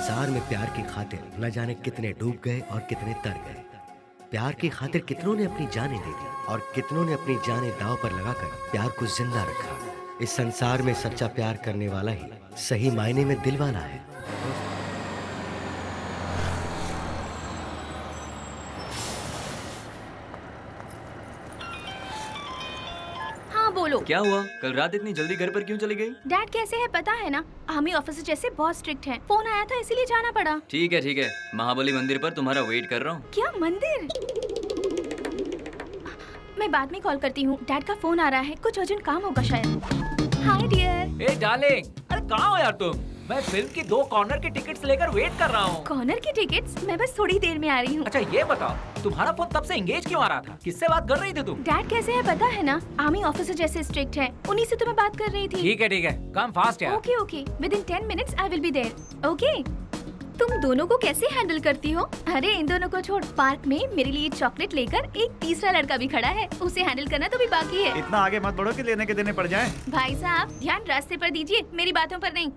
संसार में प्यार की खातिर न जाने कितने डूब गए और कितने तर गए। प्यार की खातिर कितनों ने अपनी जानें दे दी और कितनों ने अपनी जानें दांव पर लगाकर प्यार को जिंदा रखा। इस संसार में सच्चा प्यार करने वाला ही सही मायने में दिल वाला है। बोलो क्या हुआ? कल रात इतनी जल्दी घर पर क्यों चली गई? डैड कैसे है पता है ना, आर्मी ऑफिसर जैसे बहुत स्ट्रिक्ट हैं। फोन आया था इसीलिए जाना पड़ा। ठीक है, महाबली मंदिर पर तुम्हारा वेट कर रहा हूँ। क्या मंदिर? मैं बाद में कॉल करती हूँ, डैड का फोन आ रहा है, कुछ अर्जेंट काम होगा शायद। Hi dear. ए डार्लिंग, अरे कहाँ हो यार तुम? मैं फिल्म की 2 कॉर्नर की टिकट्स लेकर वेट कर रहा हूँ। कॉर्नर की टिकट्स? मैं बस थोड़ी देर में आ रही हूँ। अच्छा ये बताओ, तुम्हारा फोन तब से एंगेज क्यों आ रहा था? किससे बात कर रही थी तुम? डैड कैसे है पता है ना, आर्मी ऑफिसर जैसे स्ट्रिक्ट है, उन्हीं से तो मैं बात कर रही थी। ठीक है, कम फास्ट यार। Okay, within 10 minutes I will be there. Okay. तुम दोनों को कैसे हैंडल करती हो? अरे इन दोनों को छोड़, पार्क में मेरे लिए चॉकलेट लेकर एक तीसरा लड़का भी खड़ा है, उसे हैंडल करना तो भी बाकी है। इतना आगे मत बढ़ो कि लेने के देने पड़ जाएं। भाई साहब ध्यान रास्ते पर दीजिए, मेरी बातों पर नहीं।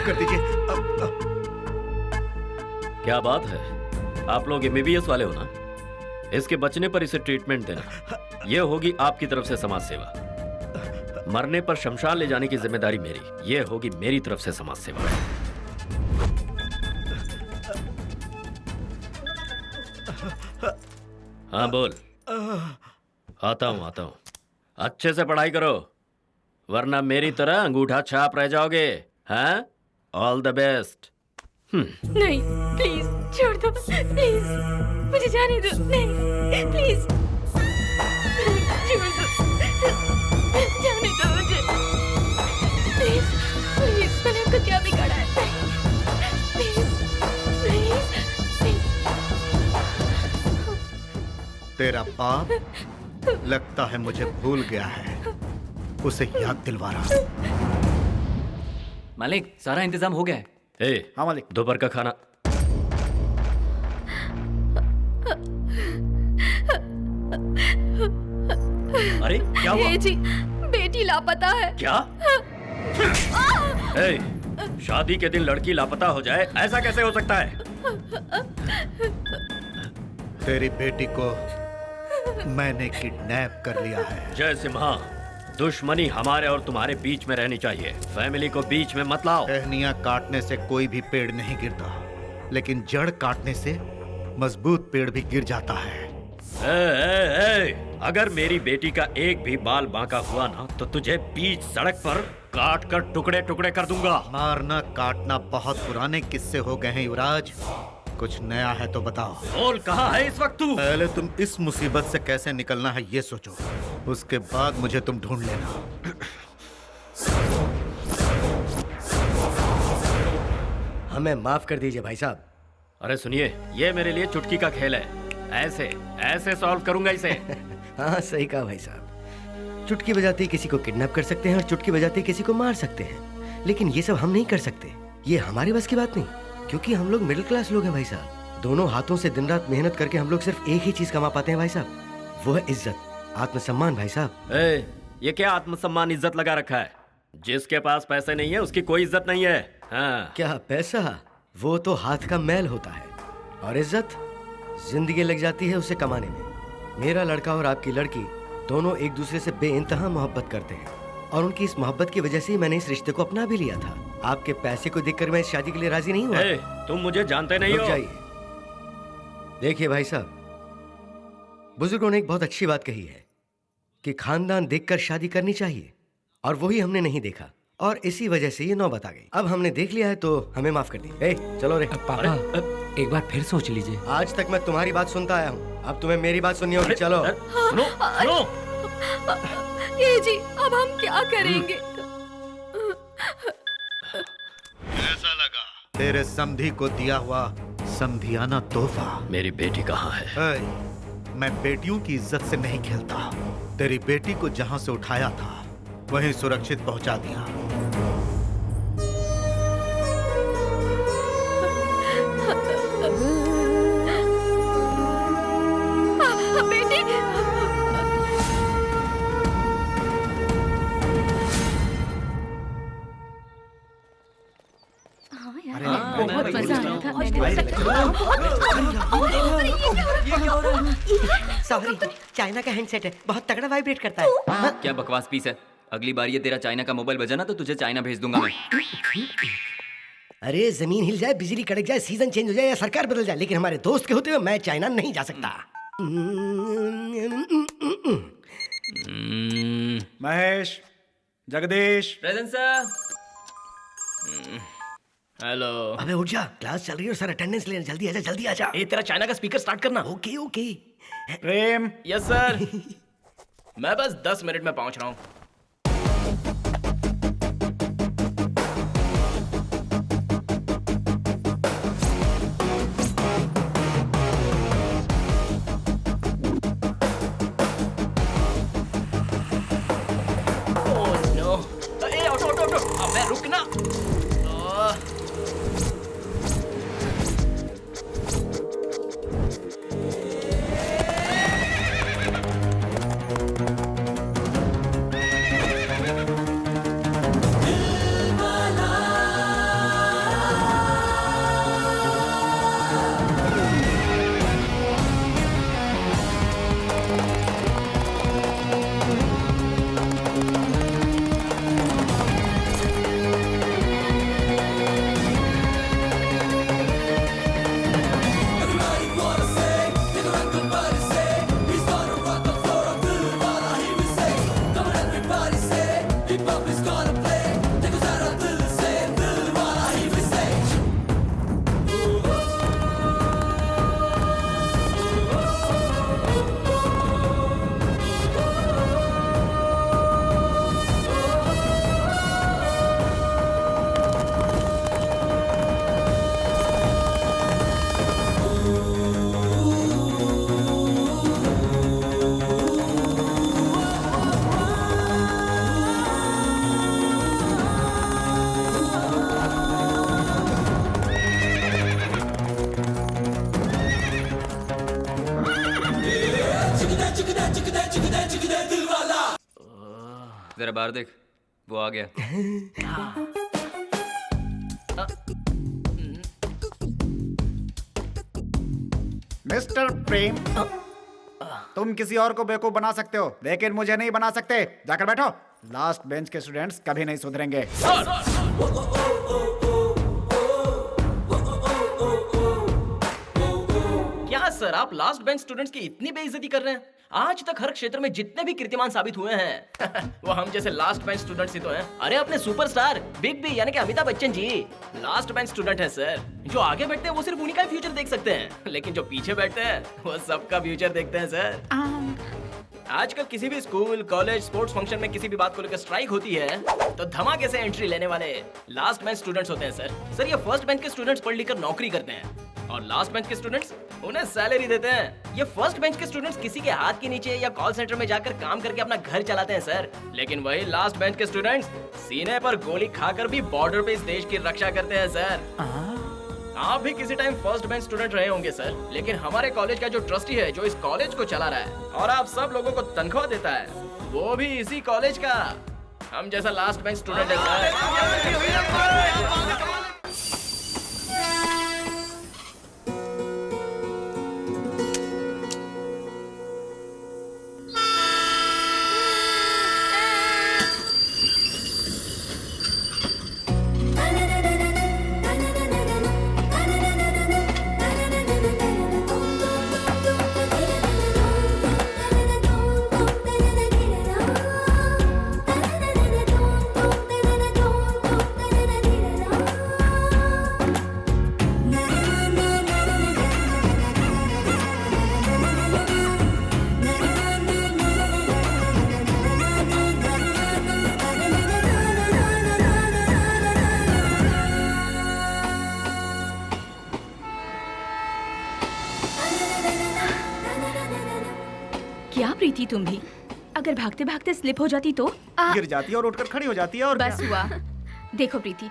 कर दीजिए। क्या बात है, आप लोग एमबीबीएस वाले हो ना? इसके बचने पर इसे ट्रीटमेंट देना, यह होगी आपकी तरफ से समाज सेवा। मरने पर शमशान ले जाने की जिम्मेदारी मेरी, यह होगी मेरी तरफ से समाज सेवा। हाँ बोल। आता हूँ। अच्छे से पढ़ाई करो, वरना मेरी तरह अंगूठा छाप रह जाओगे। हाँ, ऑल द बेस्ट। नहीं प्लीज छोड़ दो, प्लीज मुझे जाने दो। नहीं प्लीज छोड़ दो, जाने दो मुझे प्लीज। मैंने आपको क्या बिगाड़ा है? प्लीज। तेरा बाप लगता है मुझे भूल गया है, उसे याद दिलवा रहा। मालिक सारा इंतजाम हो गया है। हाँ मालिक। दोपहर का खाना। अरे क्या हुआ? जी बेटी लापता है। क्या? शादी के दिन लड़की लापता हो जाए, ऐसा कैसे हो सकता है? तेरी बेटी को मैंने किडनैप कर लिया है। जय सिम्हा, दुश्मनी हमारे और तुम्हारे बीच में रहनी चाहिए, फैमिली को बीच में मत लाओ। टहनियां काटने से कोई भी पेड़ नहीं गिरता, लेकिन जड़ काटने से मजबूत पेड़ भी गिर जाता है। अगर मेरी बेटी का एक भी बाल बांका हुआ ना, तो तुझे बीच सड़क पर काट कर टुकड़े टुकड़े कर दूंगा। मारना काटना बहुत पुराने किस्से हो गए हैं युवराज, कुछ नया है तो बताओ। बोल, कहाँ है इस वक्त तू? पहले तुम इस मुसीबत से कैसे निकलना है ये सोचो, उसके बाद मुझे तुम ढूंढ लेना। हमें माफ कर दीजिए भाई साहब। अरे सुनिए, ये मेरे लिए चुटकी का खेल है, ऐसे सॉल्व करूंगा इसे। हाँ सही कहा भाई साहब, चुटकी बजाते ही किसी को किडनैप कर सकते हैं और चुटकी बजाते ही किसी को मार सकते हैं, लेकिन ये सब हम नहीं कर सकते। ये हमारे बस की बात नहीं, क्योंकि हम लोग मिडिल क्लास लोग हैं भाई साहब। दोनों हाथों से दिन रात मेहनत करके हम लोग सिर्फ एक ही चीज कमा पाते हैं भाई साहब, वो है इज्जत, आत्मसम्मान भाई साहब। ये क्या आत्मसम्मान इज्जत लगा रखा है? जिसके पास पैसे नहीं है उसकी कोई इज्जत नहीं है। हाँ। क्या पैसा? वो तो हाथ का मैल होता है, और इज्जत जिंदगी लग जाती है उसे कमाने में। मेरा लड़का और आपकी लड़की दोनों एक दूसरे से बेइंतहा मोहब्बत करते हैं, और उनकी इस मोहब्बत की वजह से ही मैंने इस रिश्ते को अपना भी लिया था। आपके पैसे को देखकर मैं इस शादी के लिए राजी नहीं हुआ। तुम मुझे जानते नहीं हो। जाइए, देखिए भाई साहब, बुजुर्गों ने एक बहुत अच्छी बात कही है कि खानदान देखकर शादी करनी चाहिए, और वही हमने नहीं देखा, और इसी वजह से ये नौबत आ गई। अब हमने देख लिया है तो हमें माफ कर दी। चलो रे। पापा एक बार फिर सोच लीजिए। आज तक मैं तुम्हारी बात सुनता आया हूँ, अब तुम्हें मेरी बात सुननी होगी। चलो। सुनो। ये जी अब हम क्या करेंगे? कैसा लगा तेरे समधी को दिया हुआ समधियाना तोहफा? मेरी बेटी कहाँ है? मैं बेटियों की इज्जत से नहीं खेलता। तेरी बेटी को जहां से उठाया था वहीं सुरक्षित पहुंचा दिया। बेटी, हाँ यार, बहुत मजा आया था। सॉरी, चाइना का हैंडसेट है, बहुत तगड़ा वाइब्रेट करता है। क्या बकवास पीस है। अगली बार ये तेरा चाइना का मोबाइल बजा ना तो तुझे चाइना भेज दूंगा मैं। अरे जमीन हिल जाए, बिजली कड़क जाए, सीजन चेंज हो जाए या सरकार बदल जाए, लेकिन हमारे दोस्त के होते हुए मैं चाइना नहीं जा सकता। Mahesh, Jagdish, present sir. Hello. अबे उठ जा, क्लास चल रही है और सर अटेंडेंस लेने, जल्दी आजा, जल्दी आजा। ए तेरा चाइना का स्पीकर स्टार्ट करना। Okay okay. Prem, yes sir. मैं बस 10 मिनट में पहुंच रहा हूँ। रुकना। जरा बाहर देख, वो आ गया। मिस्टर प्रेम, तुम किसी और को बेवकूफ बना सकते हो लेकिन मुझे नहीं बना सकते। जाकर बैठो। लास्ट बेंच के स्टूडेंट्स कभी नहीं सुधरेंगे। क्या सर, आप लास्ट बेंच स्टूडेंट्स की इतनी बेइज्जती कर रहे हैं? आज तक हर क्षेत्र में जितने भी कीर्तिमान साबित हुए हैं वो हम जैसे लास्ट बेंच स्टूडेंट्स ही तो हैं। अरे अपने सुपरस्टार बिग बी यानी कि Amitabh Bachchan ji last bench student है सर। जो आगे बैठते हैं वो सिर्फ उन्हीं का फ्यूचर देख सकते हैं, लेकिन जो पीछे बैठते हैं वो सबका फ्यूचर देखते हैं सर। आजकल किसी भी स्कूल, कॉलेज, स्पोर्ट्स फंक्शन में किसी भी बात को लेकर स्ट्राइक होती है तो धमाके से एंट्री लेने वाले लास्ट बेंच स्टूडेंट्स होते हैं सर। सर ये फर्स्ट बेंच के स्टूडेंट्स पढ़ लिख कर नौकरी करते हैं और लास्ट बेंच के स्टूडेंट्स उन्हें सैलरी देते हैं। ये फर्स्ट बेंच के स्टूडेंट्स किसी के हाथ के नीचे या कॉल सेंटर में जाकर काम करके अपना घर चलाते हैं सर। लेकिन वही लास्ट बेंच के स्टूडेंट्स सीने पर गोली खाकर भी बॉर्डर पे इस देश की रक्षा करते हैं सर। आप भी किसी टाइम फर्स्ट बेंच स्टूडेंट रहे होंगे सर, लेकिन हमारे कॉलेज का जो ट्रस्टी है जो इस कॉलेज को चला रहा है और आप सब लोगों को तनख्वाह देता है वो भी इसी कॉलेज का हम जैसा लास्ट बेंच स्टूडेंट है सर। क्या प्रीति तुम भी? अगर भागते भागते स्लिप हो जाती तो? गिर जाती है और उठकर खड़ी हो जाती है और बस क्या? हुआ। देखो प्रीति,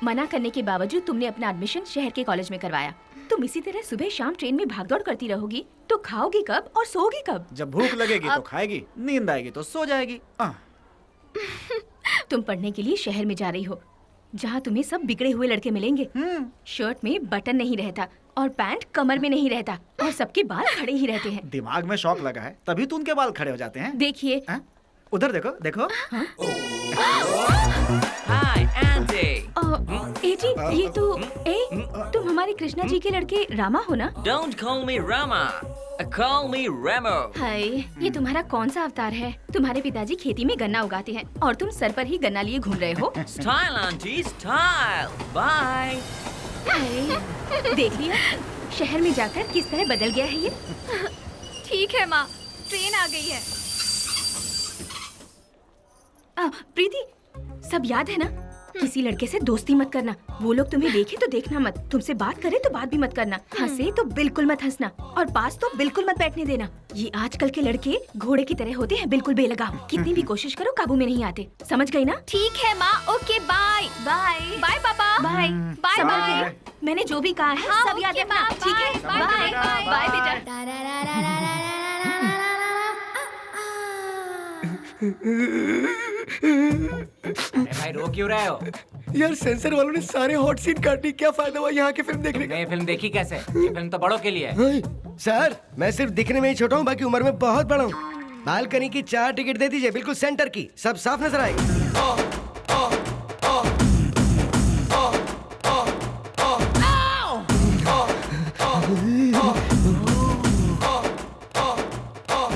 मना करने के बावजूद तुमने अपना एडमिशन शहर के कॉलेज में करवाया। तुम इसी तरह सुबह शाम ट्रेन में भागदौड़ करती रहोगी तो खाओगी कब और सोओगी कब? जब भूख लगेगी तो खाएगी, नींद आएगी तो सो जाएगी। तुम पढ़ने के लिए शहर में जा रही हो, जहाँ तुम्हें सब बिगड़े हुए लड़के मिलेंगे। शर्ट में बटन नहीं रहता और पैंट कमर में नहीं रहता और सबके बाल खड़े ही रहते हैं। दिमाग में शौक लगा है तभी तो उनके बाल खड़े हो जाते हैं। देखिए। उधर देखो देखो। हाय एंडी। एजी, ये तो तुम हमारे कृष्णा जी के लड़के रामा हो ना? Don't call me Rama, call me Remo. Hi, ये तुम्हारा कौन सा अवतार है? तुम्हारे पिताजी खेती में गन्ना उगाते हैं और तुम सर पर ही गन्ना लिए घूम रहे हो। Style aunty style, bye. देख लिया, शहर में जाकर किस तरह बदल गया है ये। ठीक है माँ, ट्रेन आ गई है। प्रीति, सब याद है ना? किसी लड़के से दोस्ती मत करना। वो लोग तुम्हें देखे तो देखना मत, तुमसे बात करे तो बात भी मत करना, हंसे तो बिल्कुल मत हंसना और पास तो बिल्कुल मत बैठने देना। ये आजकल के लड़के घोड़े की तरह होते हैं, बिल्कुल बेलगाम। कितनी भी कोशिश करो काबू में नहीं आते। समझ गई ना? ठीक है माँ, ओके बाय। बाय बाय पापा। Bye bye bye. बाय। मैंने जो भी कहा है हाँ, सब याद ओके रखना, माँ, ठीक है? बाय, बाय बाय, बाय बेटा। अरे भाई रो क्यों रहे हो? यार सेंसर वालों ने सारे हॉट सीन काट दी, क्या फायदा हुआ यहाँ की फिल्म देखने का? ये फिल्म देखी कैसे? ये फिल्म तो बड़ों के लिए है। सर, मैं सिर्फ दिखने में ही छोटा हूँ, बाकी उम्र में बहुत बड़ा हूँ। बालकनी की 4 टिकट दे दीजिए, बिल्कुल सेंटर की, सब साफ नजर आएगी।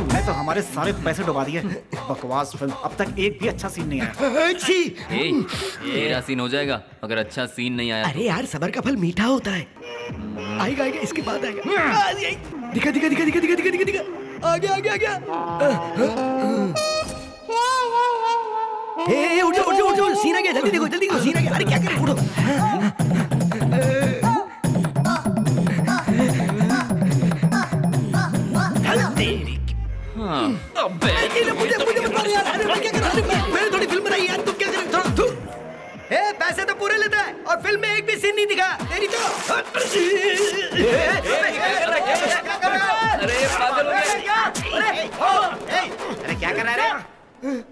मैं तो हमारे सारे पैसे डुबा दिए। बकवास फिल्म, अब तक एक भी अच्छा सीन नहीं आया। छी! तेरा सीन हो जाएगा अगर अच्छा सीन नहीं आया। अरे यार, सबर का फल मीठा होता है। आएगा आएगा, इसके बाद आएगा। दिखा दिखा दिखा दिखा दिखा दिखा दिखा दिखा। आ गया आ गया आ गया। हे उठ जाओ उठ जाओ उठ जाओ, सीन आ गया, जल्दी देखो जल्दी देखो, सीन आ गया। अरे क्या कर रहे हो, उठो। अबे मुझे मत मारो यार। अरे मैं क्या कर रहा हूँ? मैंने थोड़ी फिल्म बनाई यार, तुम क्या कर रहे हो? थोड़ा धुर। पैसे तो पूरे लेता है और फिल्म में एक भी सीन नहीं दिखा। तेरी तो अरे पागल हो गया। अरे क्या कर रहा है?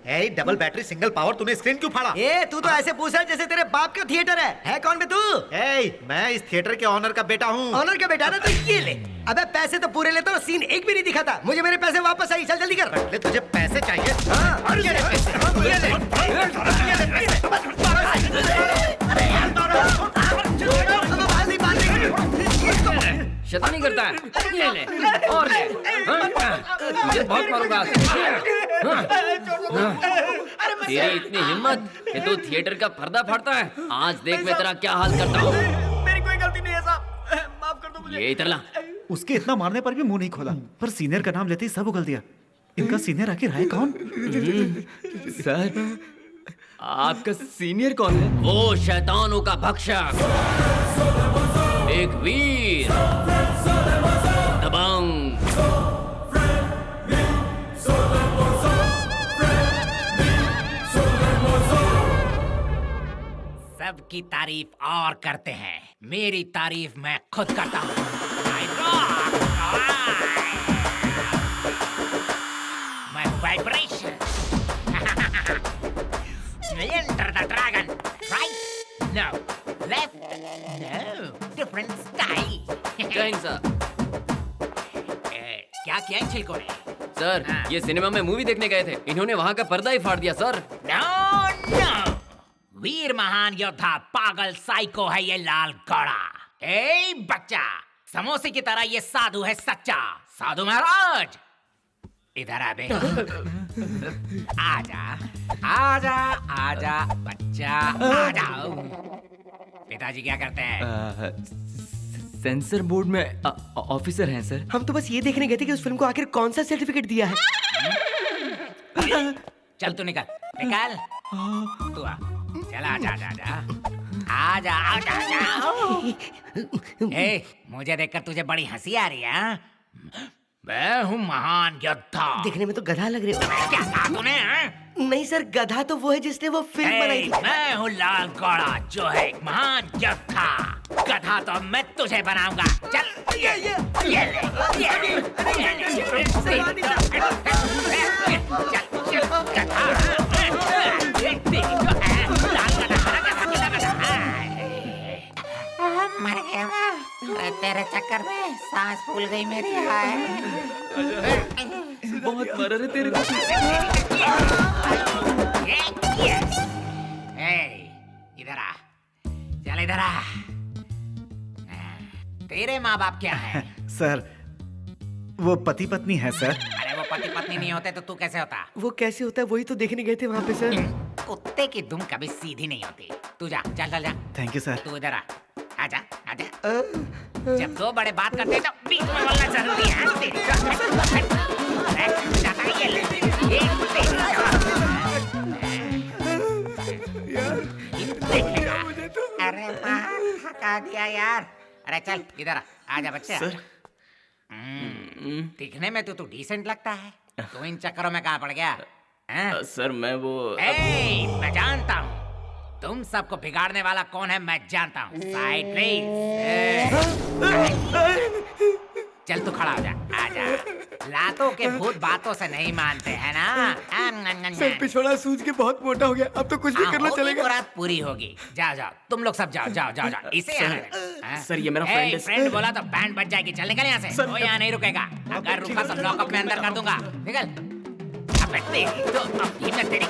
ए, डबल बैटरी सिंगल पावर, तूने स्क्रीन क्यों फाड़ा? तू तो ऐसे पूछ रहा है जैसे तेरे बाप का थिएटर है कौन बे तू? मैं इस थिएटर के ऑनर का बेटा हूँ। ऑनर का बेटा ना, तो ये ले। अबे पैसे तो पूरे लेता और सीन एक भी नहीं दिखाता। मुझे मेरे पैसे वापस आई, चल जल्दी कर। ले, तुझे पैसे चाहिए? हाँ, और ये ले पैसे। ये ले। शैतानी करता है। ये ले और ले। मुझे बहुत मारूंगा। तेरी इतनी हिम्मत कि तू थिएटर का पर्दा फाड़ता है। आज देख मैं तेरा क्या हाल करता हूँ। मेरी कोई गलती नहीं है साहब, माफ कर दो मुझे। ये इधर ला। उसके इतना मारने पर भी मुंह नहीं खोला, पर सीनियर का नाम लेते ही सब उगल दिया। इनका सीनियर आखिर है कौन? सर, आपका सीनियर कौन है? वो शैतानों का भक्षक, एक वीर, दबंग। सबकी तारीफ और करते हैं, मेरी तारीफ मैं खुद करता हूँ। My vibration. Enter the dragon. Right? No. Left? No. Different style. जय हिंद सर। क्या किया इन छिलकों ने? सर, ये सिनेमा में मूवी देखने गए थे, इन्होंने वहाँ का पर्दा ही फाड़ दिया सर। No, no. वीर महान योद्धा पागल साइको है ये लाल घोड़ा। ए बच्चा, समोसे की तरह ये साधु है सच्चा। साधु महाराज, इधर आ बे। आजा, आजा, आजा बच्चा, आजा। पिताजी क्या करते हैं? सेंसर बोर्ड में ऑफिसर हैं सर। हम तो बस ये देखने गए थे कि उस फिल्म को आखिर कौन सा सर्टिफिकेट दिया है। चल तू निकल, निकल। तू आ, चल आजा, आजा, आजा, आजा, आजा। ए, मुझे देखकर तुझे बड़ी हंसी आ रही है? मैं हूँ महान योद्धा। देखने में तो गधा लग रहे हो। क्या कहा तूने? हाँ? नहीं सर, गधा तो वो है जिसने वो फिल्म बनाई थी। मैं हूँ लाल घोड़ा जो है एक महान योद्धा। गधा तो मैं तुझे बनाऊंगा। चल ये ले, ये ले, चल गधा लाल गधा मर गया। अरे तेरे चक्कर में सांस फूल गई मेरी। बहुत मर रहे तेरे को। इधर आ, चल इधर आ। तेरे माँ बाप क्या है? सर, वो पति पत्नी है सर। अरे वो पति पत्नी नहीं होते तो तू कैसे होता? वो कैसे होता है वही तो देखने गए थे वहाँ पे सर। कुत्ते की दुम कभी सीधी नहीं होती। तू जा, चल चल जा। Thank you sir. तू इधर आ, आजा आजा। जब दो बड़े बात करते हैं तो बीच में बोलना जरूरी है। ये ले, देखेगा। अरे थका दिया यार। अरे चल इधर आजा बच्चे। सर दिखने में तो तू डिसेंट लगता है। तू इन चक्करों में कहाँ पड़ गया? सर मैं वो मैं जानता हूँ तुम सबको बिगाड़ने वाला कौन है। मैं जानता हूँ। Side please. चल तू खड़ा हो जा, आजा। लातों के भूत बातों से नहीं मानते हैं ना। सर पिछवाड़ा सूझ के बहुत मोटा हो गया, अब तो कुछ भी करना चलेगा। मुराद पूरी होगी। जाओ जाओ, तुम लोग सब जाओ जाओ जाओ जाओ। इसे सर ये मेरा फ्रेंड है। फ्रेंड बोला तो बैंड बज जाएगी। चल निकल यहाँ से। वो यहाँ नहीं रुकेगा। अगर रुका तो लॉकअप में अंदर कर दूंगा। निकल। अबे तेरी तो अभी मैं तेरी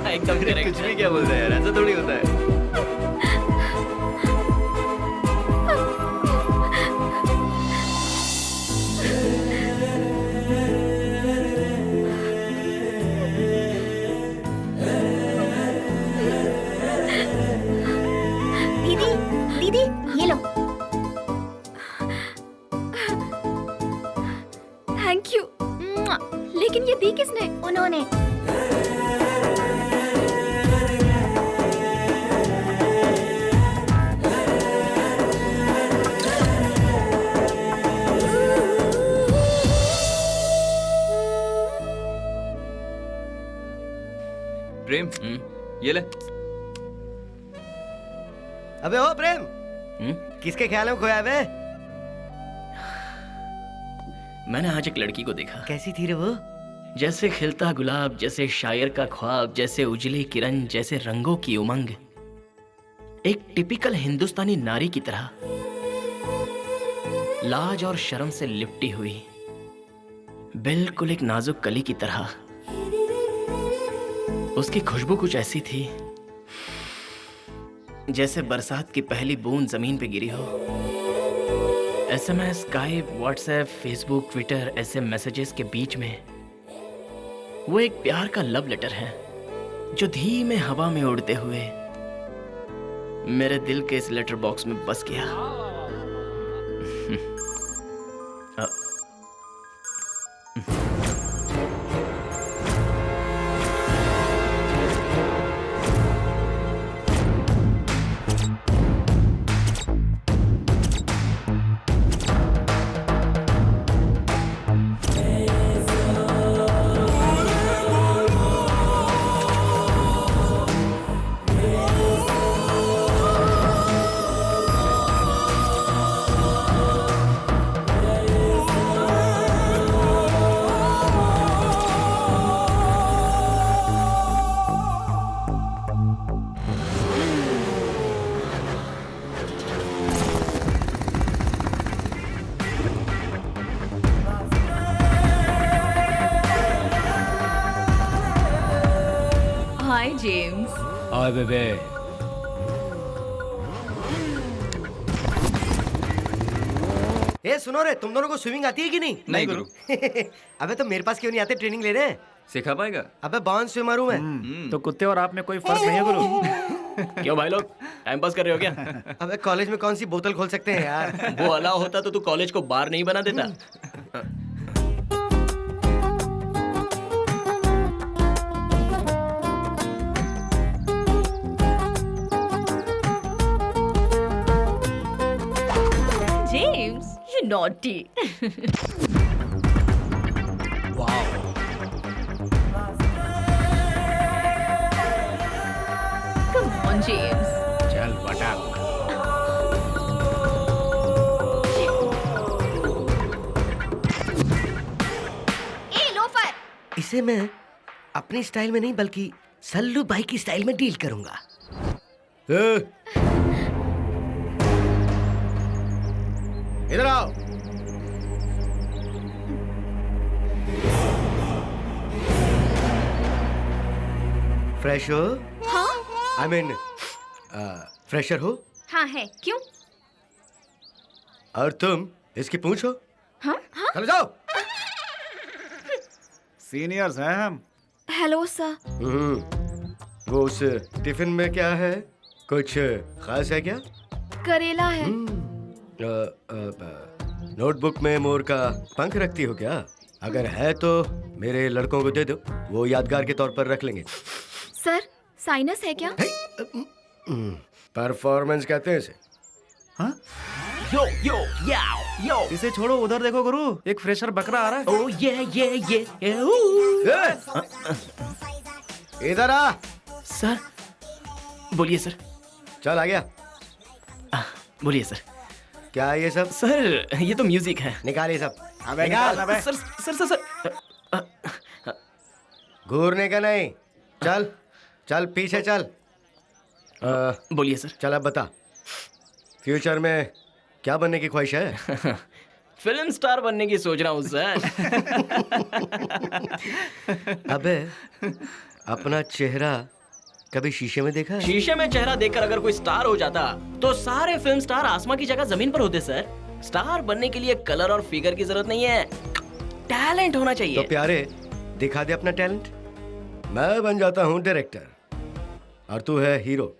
एकदम कुछ भी क्या बोल रहे हैं यार, ऐसा थोड़ी होता है। दीदी दीदी ये लो। Thank you. लेकिन ये दी किसने? उन्होंने। प्रेम ये ले। अबे ओ प्रेम, किसके ख्याल में खोया बे? मैंने आज एक लड़की को देखा। कैसी थी रे वो? जैसे खिलता गुलाब, जैसे शायर का ख्वाब, जैसे उजले किरण, जैसे रंगों की उमंग। एक टिपिकल हिंदुस्तानी नारी की तरह, लाज और शर्म से लिपटी हुई, बिल्कुल एक नाजुक कली की तरह। उसकी खुशबू कुछ ऐसी थी जैसे बरसात की पहली बूंद जमीन पे गिरी हो। SMS, Skype, WhatsApp, Facebook, Twitter, ऐसे मैसेजेस के बीच में वो एक प्यार का लव लेटर है जो धीमे हवा में उड़ते हुए मेरे दिल के इस लेटर बॉक्स में बस गया। हाय जेम्स। हाय बेबे। ए सुनो रे, तुम दोनों को स्विमिंग आती है कि नहीं? नहीं गुरु। अबे तो मेरे पास क्यों नहीं आते ट्रेनिंग लेने? सिखा पाएगा? अबे बॉर्न स्विमर हूँ मैं। तो कुत्ते और आप में कोई फर्क नहीं है गुरु? क्यों भाई लोग टाइम पास कर रहे हो क्या? अबे कॉलेज में कौन सी बोतल खोल सकते हैं यार? वो अलाउ होता तो तू कॉलेज को बार नहीं बना देता। नॉटी। Come on James. चल बटा। ए लोफर। इसे मैं अपनी स्टाइल में नहीं बल्कि सल्लू भाई की स्टाइल में डील करूंगा। इधर आओ। फ्रेश हो? हाँ आई मीन फ्रेशर हो? हाँ है, क्यों? और तुम इसकी पूंछ हो? हाँ हाँ। चलो जाओ। सीनियर्स हैं हम। Hello sir. वो उस टिफिन में क्या है? कुछ खास है क्या? करेला है। नोटबुक में मोर का पंख रखती हो क्या? अगर है तो मेरे लड़कों को दे दो, वो यादगार के तौर पर रख लेंगे। सर साइनस है क्या? परफॉर्मेंस कहते हैं इसे। हाँ? यो यो याओ यो। इसे छोड़ो, उधर देखो गुरु, एक फ्रेशर बकरा आ रहा है। ओ ये इधर आ। सर बोलिए सर। चल आ गया। बोलिए सर। क्या है ये सब? सर ये तो म्यूजिक है। निकाल ये सब। अबे निकाल। निकाल, अबे। सर सर सर सर घूरने का नहीं। चल चल पीछे चल। बोलिए सर। चल अब बता, फ्यूचर में क्या बनने की ख्वाहिश है? फिल्म स्टार बनने की सोच रहा हूँ सर। अबे अपना चेहरा कभी शीशे में देखा है? शीशे में चेहरा देखकर अगर कोई स्टार हो जाता तो सारे फिल्म स्टार आसमां की जगह जमीन पर होते सर। स्टार बनने के लिए कलर और फिगर की जरूरत नहीं है, टैलेंट होना चाहिए। तो प्यारे दिखा दे अपना टैलेंट। मैं बन जाता हूँ डायरेक्टर और तू है हीरो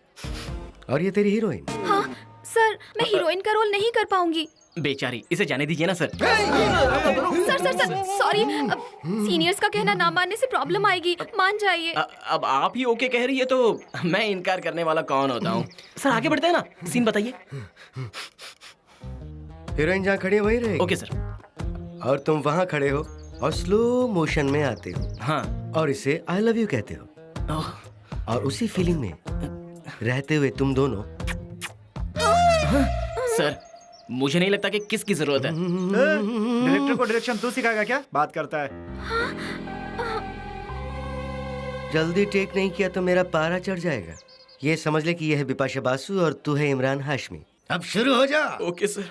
और ये तेरी हीरोइन। हाँ सर, मैं हीरोइन का रोल नहीं कर पाऊंगी। बेचारी, इसे जाने दीजिए ना sir. Sir sir sir sorry, seniors का कहना ना मानने से प्रॉब्लम आएगी, मान जाइए। अब आप ही ओके कह रही है तो मैं इनकार करने वाला कौन होता हूँ। सर आगे बढ़ते हैं ना, सीन बताइए। हीरोइन जहाँ खड़ी है वहीं रहेगी। Okay sir. और तुम वहाँ खड़े हो और स्लो मोशन में आते हो। हाँ। और इसे आई लव यू कहते हो। और उसी फीलिंग में रहते हुए तुम दोनों। सर मुझे नहीं लगता कि किसकी जरूरत है। डायरेक्टर को डायरेक्शन तू सिखाएगा क्या? बात करता है। जल्दी टेक नहीं किया तो मेरा पारा चढ़ जाएगा। ये समझ ले कि यह है बिपाशा बासु और तू है इमरान हाशमी। अब शुरू हो जा। Okay sir.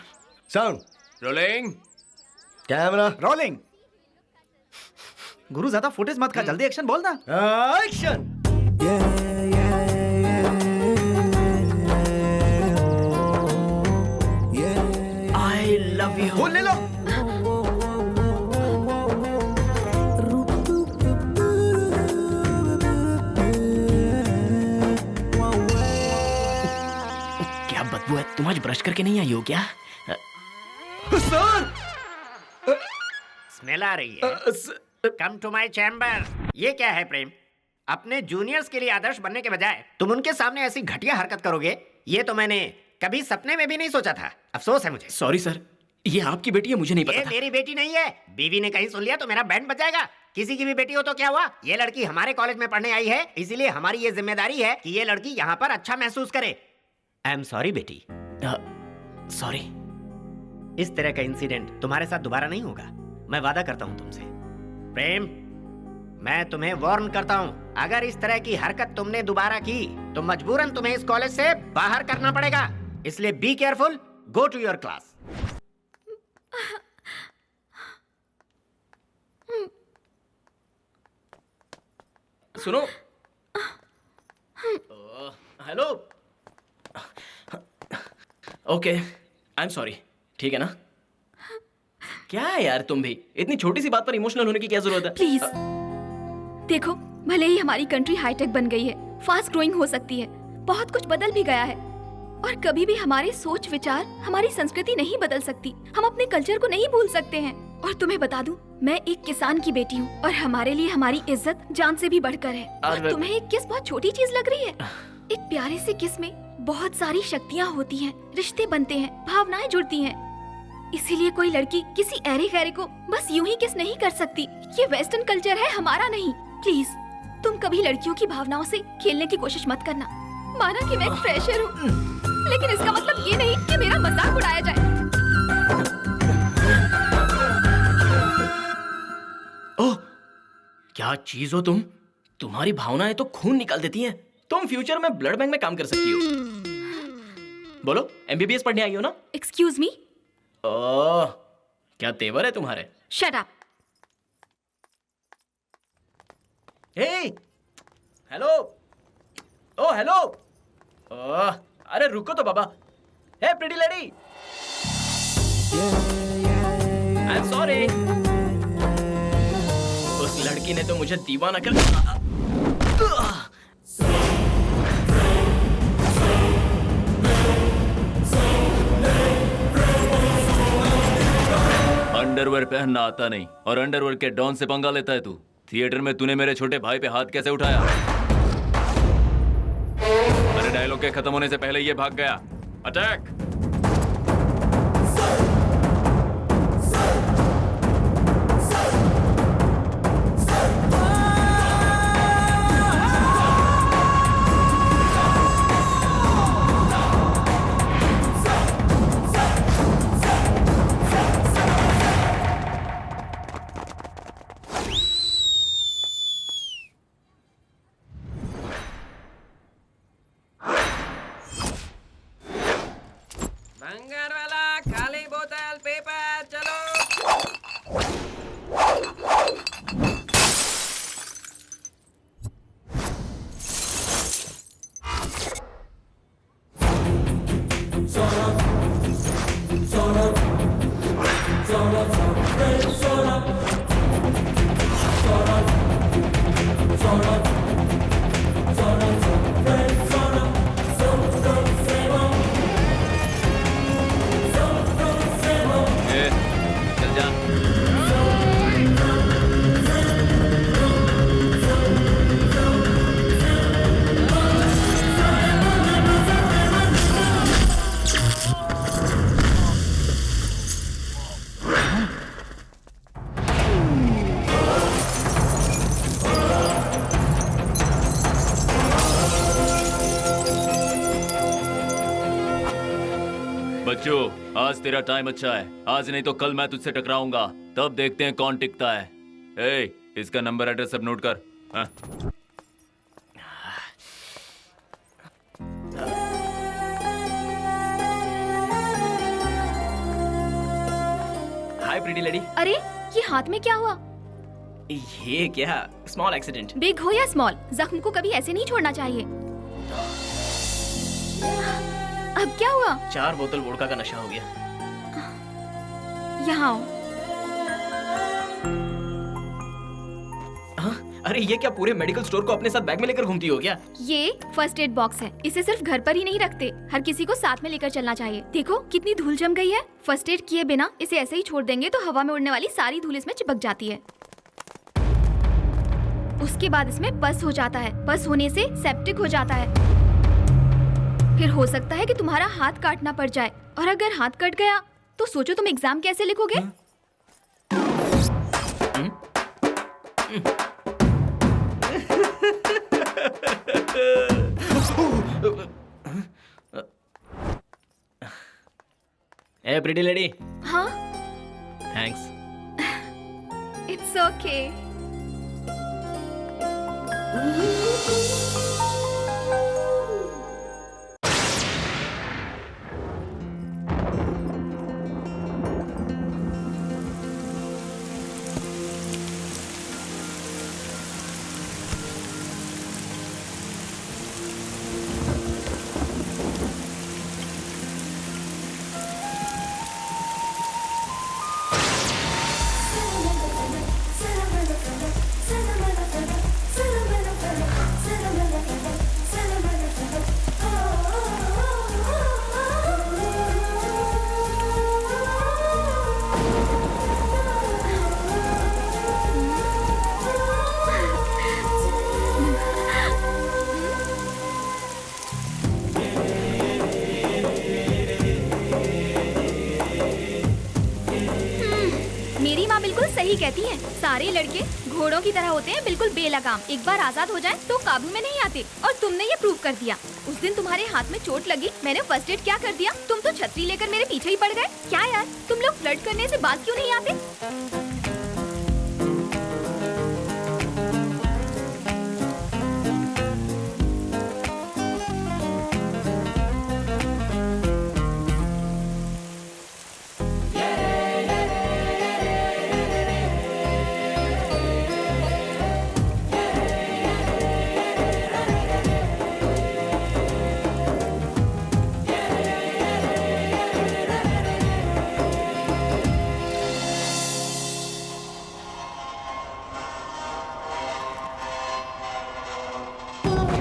Sound rolling. Camera rolling. गुरु ज्यादा फुटेज मत खा, जल्दी एक्शन बोल ना। एक्शन। I love you. बोल ले लो। क्या बदबू है, तुम आज ब्रश करके नहीं आई हो क्या? सर स्मेल आ रही है। Come to my chamber. ये क्या है प्रेम? अपने जूनियर्स के लिए आदर्श बनने के बजाय तुम उनके सामने ऐसी घटिया हरकत करोगे, ये तो मैंने कभी सपने में भी नहीं सोचा था। अफसोस है मुझे। सॉरी सर, ये आपकी बेटी है, मुझे नहीं ये पता था। मेरी बेटी नहीं है। बीवी ने कहीं सुन लिया तो मेरा बैंड बजाएगा। किसी की भी बेटी हो तो क्या हुआ? ये लड़की हमारे कॉलेज में पढ़ने आई है, इसीलिए हमारी ये जिम्मेदारी है कि ये लड़की यहाँ पर अच्छा महसूस करे। आई एम सॉरी बेटी। सॉरी। इस तरह का इंसिडेंट तुम्हारे साथ दोबारा नहीं होगा, मैं वादा करता हूँ तुमसे। प्रेम, मैं तुम्हें वार्न करता हूँ, अगर इस तरह की हरकत तुमने दोबारा की तो मजबूरन तुम्हें इस कॉलेज से बाहर करना पड़ेगा। इसलिए be careful, go to your class. सुनो। Hello. Okay, I am sorry. ठीक है ना? क्या है यार, तुम भी इतनी छोटी सी बात पर इमोशनल होने की क्या जरूरत है? प्लीज देखो, भले ही हमारी कंट्री हाईटेक बन गई है, फास्ट ग्रोइंग हो सकती है, बहुत कुछ बदल भी गया है, और कभी भी हमारे सोच विचार, हमारी संस्कृति नहीं बदल सकती। हम अपने कल्चर को नहीं भूल सकते हैं। और तुम्हें बता दूं, मैं एक किसान की बेटी हूँ और हमारे लिए हमारी इज्जत जान से भी बढ़कर है। और तुम्हें एक किस बहुत छोटी चीज लग रही है? एक प्यारे से किस में बहुत सारी शक्तियाँ होती हैं, रिश्ते बनते हैं, भावनाएं जुड़ती हैं। इसीलिए कोई लड़की किसी ऐरे गैरे को बस यूं ही किस नहीं कर सकती। ये वेस्टर्न कल्चर है, हमारा नहीं। प्लीज तुम कभी लड़कियों की भावनाओं से खेलने की कोशिश मत करना। माना कि मैं एक फ्रेशर हूँ, लेकिन इसका मतलब ये नहीं कि मेरा मजाक उड़ाया जाए। ओह, क्या चीज हो तुम। तुम्हारी भावनाएं तो खून निकाल देती हैं। तुम फ्यूचर में ब्लड बैंक में काम कर सकती हो। बोलो, एमबीबीएस पढ़ने आई हो ना? Excuse me. ओह, क्या तेवर है तुम्हारे। Shut up. Hey, hello. Oh hello. Oh, अरे रुको तो बाबा। Hey pretty lady, I am sorry. उस लड़की ने तो मुझे दीवाना कर। अंडरवेयर पहनना आता नहीं और अंडरवेयर के डॉन से पंगा लेता है तू। थिएटर में तूने मेरे छोटे भाई पे हाथ कैसे उठाया? अरे डायलॉग के खत्म होने से पहले ये भाग गया। अटैक! बंगार वाला, खाली बोतल, पेपर, चलो। ए, चल जा। बच्चों, आज तेरा टाइम अच्छा है। आज नहीं तो कल मैं तुझसे टकराऊंगा, तब देखते हैं कौन टिकता है। ए, इसका नंबर एड्रेस सब नोट कर। हाँ? हाय प्रीटी लेडी। अरे ये हाथ में क्या हुआ? ये क्या, स्मॉल एक्सीडेंट। बिग हो या स्मॉल, जख्म को कभी ऐसे नहीं छोड़ना चाहिए। अब क्या हुआ? 4 बोतल वोडका का नशा हो गया। यहाँ आओ। हाँ? अरे ये क्या, पूरे मेडिकल स्टोर को अपने साथ बैग में लेकर घूमती हो क्या? ये फर्स्ट एड बॉक्स है। इसे सिर्फ घर पर ही नहीं रखते, हर किसी को साथ में लेकर चलना चाहिए। देखो कितनी धूल जम गई है। फर्स्ट एड किए बिना इसे ऐसे ही छोड़ देंगे तो हवा में उड़ने वाली सारी धूल इसमें चिपक जाती है। उसके बाद इसमें पस हो जाता है। पस होने से सेप्टिक हो जाता है। फिर हो सकता है कि तुम्हारा हाथ काटना पड़ जाए, और अगर हाथ कट गया तो सोचो तुम एग्जाम कैसे लिखोगे? ए प्रीटी लेडी। हाँ, थैंक्स। It's okay. बिल्कुल सही कहती हैं। सारे लड़के घोड़ों की तरह होते हैं, बिल्कुल बेलगाम। एक बार आजाद हो जाएं तो काबू में नहीं आते, और तुमने ये प्रूव कर दिया। उस दिन तुम्हारे हाथ में चोट लगी, मैंने फर्स्ट एड क्या कर दिया, तुम तो छतरी लेकर मेरे पीछे ही पड़ गए। क्या यार, तुम लोग फ्लर्ट करने से बात क्यों नहीं आते?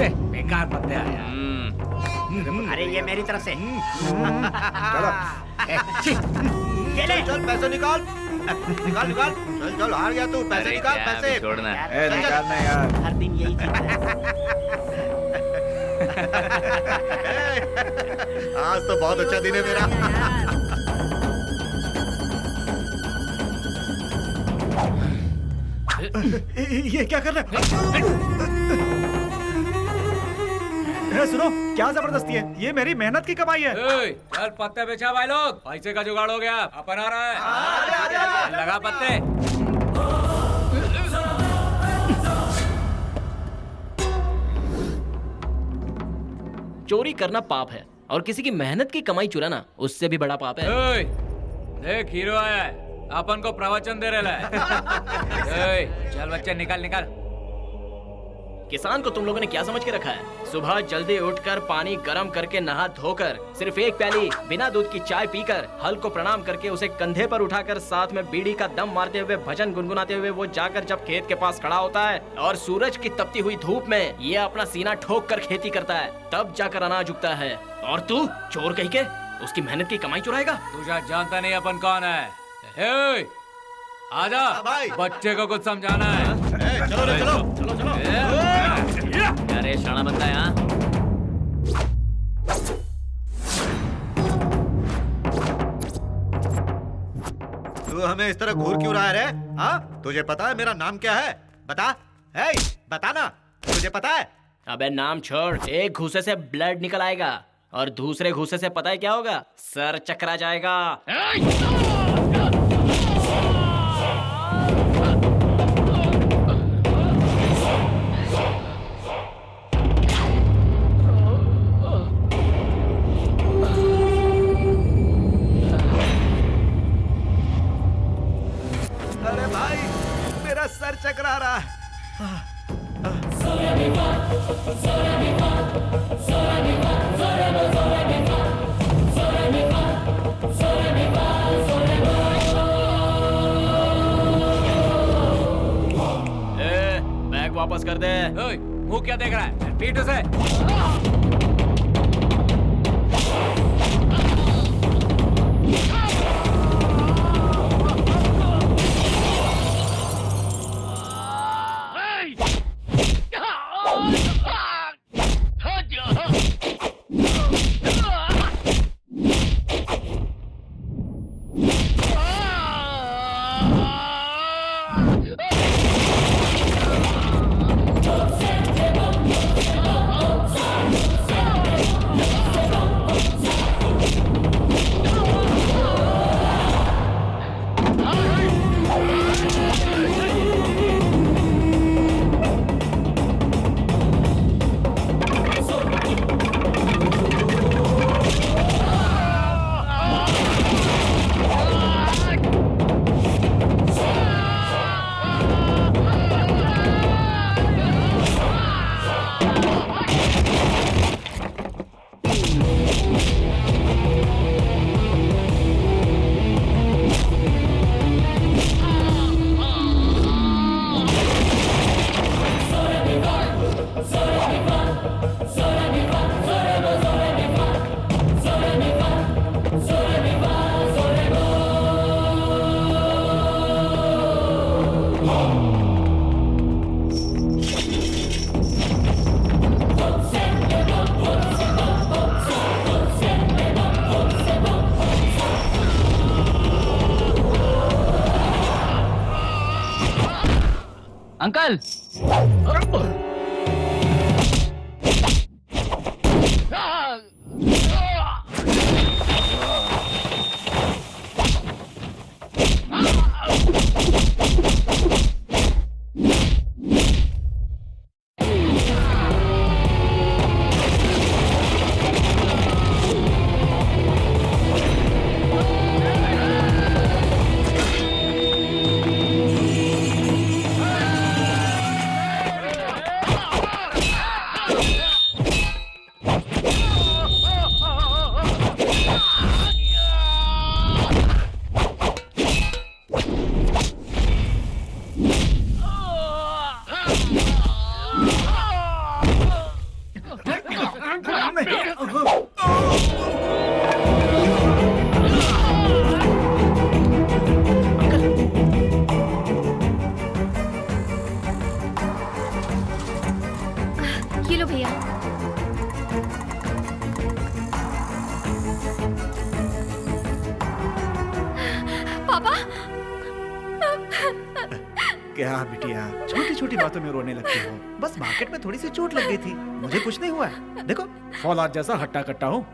बेकार बंदे आया। अरे ये मेरी तरफ से। चल चल पैसे निकाल, निकाल निकाल, चल चल, हार गया तू, पैसे निकाल, पैसे छोड़ना। निकालना यार। हर दिन यही चीज आज तो बहुत अच्छा दिन है मेरा। ये क्या कर रहा है? सुनो, क्या जबरदस्ती है? ये मेरी मेहनत की कमाई है। चल पत्ते बेचा भाई लोग, पैसे का जुगाड़ हो गया, अपन आ रहा है। लगा पत्ते। चोरी करना पाप है, और किसी की मेहनत की कमाई चुराना उससे भी बड़ा पाप है। देख हीरो आया है, अपन को प्रवचन दे रहा है। चल बच्चे निकाल निकाल। किसान को तुम लोगों ने क्या समझ के रखा है? सुबह जल्दी उठकर पानी गर्म करके नहा धोकर सिर्फ एक प्याली बिना दूध की चाय पीकर हल को प्रणाम करके उसे कंधे पर उठाकर साथ में बीड़ी का दम मारते हुए भजन गुनगुनाते हुए वो जाकर जब खेत के पास खड़ा होता है और सूरज की तपती हुई धूप में ये अपना सीना ठोक कर खेती करता है, तब जाकर अनाज उगता है। और तू चोर कहीं के उसकी मेहनत की कमाई चुराएगा? तू शायद जानता नहीं अपन कौन है। आजा भाई, बच्चे को कुछ समझाना है। चलो रे, चलो चलो चलो। अरे शाना बनता है। हाँ तू हमें इस तरह घूर क्यों रहा है रे? हाँ, तुझे पता है मेरा नाम क्या है? बता, बता ना, तुझे पता है? अबे नाम छोड़, एक घूसे से ब्लड निकल आएगा और दूसरे घूसे से पता है क्या होगा? सर चकरा जाएगा। अरे भाई, मेरा सर चकरा रहा है। बैग वापस कर दे। मुंह क्या देख रहा है? पीठ उसे। अंकल ये लो भैया। पापा क्या बिटिया, छोटी छोटी बातों में रोने लगती हो। बस मार्केट में थोड़ी सी चोट लग गई थी, मुझे कुछ नहीं हुआ है। देखो फौलाद जैसा हट्टा कट्टा हूँ।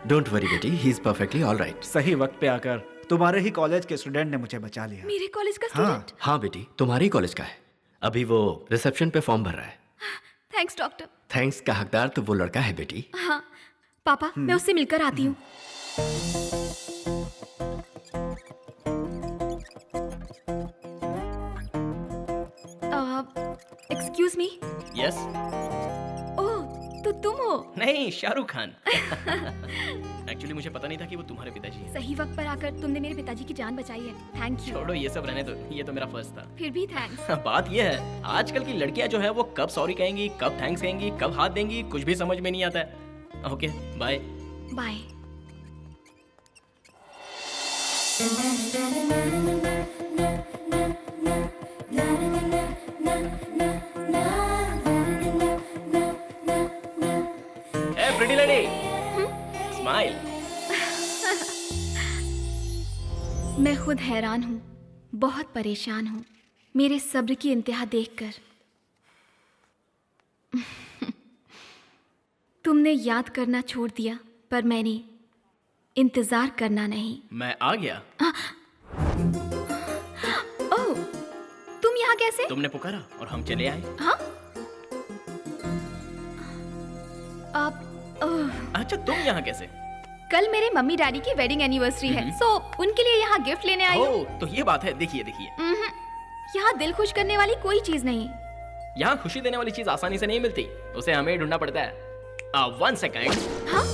डोंट वरी बेटी, he is perfectly all right. सही वक्त पे आकर तुम्हारे ही कॉलेज के स्टूडेंट ने मुझे बचा लिया। मेरे कॉलेज का हाँ स्टूडेंट? हाँ बेटी, तुम्हारे ही कॉलेज का है। अभी वो रिसेप्शन पे फॉर्म भर रहा है। Thanks doctor. थैंक्स का हकदार तो वो लड़का है बेटी। हाँ पापा, मैं उससे मिलकर आती हूँ। Excuse me. यस। ओह, तो तुम हो? नहीं, शाहरुख खान। एक्चुअली मुझे पता नहीं था कि वो तुम्हारे पिताजी हैं। सही वक्त पर आकर तुमने मेरे पिताजी की जान बचाई है। Thank you. छोड़ो ये सब रहने दो, ये तो मेरा फर्स्ट था। फिर भी थैंक्स। बात ये है, आजकल की लड़कियां जो है वो कब सॉरी कहेंगी, कब थैंक्स कहेंगी, कब हाथ देंगी, कुछ भी समझ में नहीं आता है। Okay bye. Bye. A pretty lady, smile. मैं खुद हैरान हूँ, बहुत परेशान हूँ मेरे सब्र की इंतहा देखकर। तुमने याद करना छोड़ दिया, पर मैंने इंतजार करना नहीं। मैं आ गया। ओह, तुम यहाँ कैसे? तुमने पुकारा और हम चले आए। हाँ? आप अच्छा, तुम यहाँ कैसे? कल मेरे मम्मी डैडी की वेडिंग एनिवर्सरी है, सो उनके लिए यहाँ गिफ्ट लेने आई हूँ। ओह, तो ये बात है। देखिए देखिए, यहाँ दिल खुश करने वाली कोई चीज नहीं। यहाँ खुशी देने वाली चीज आसानी से नहीं मिलती, उसे हमें ढूंढना पड़ता है। 1 सेकंड। हाँ?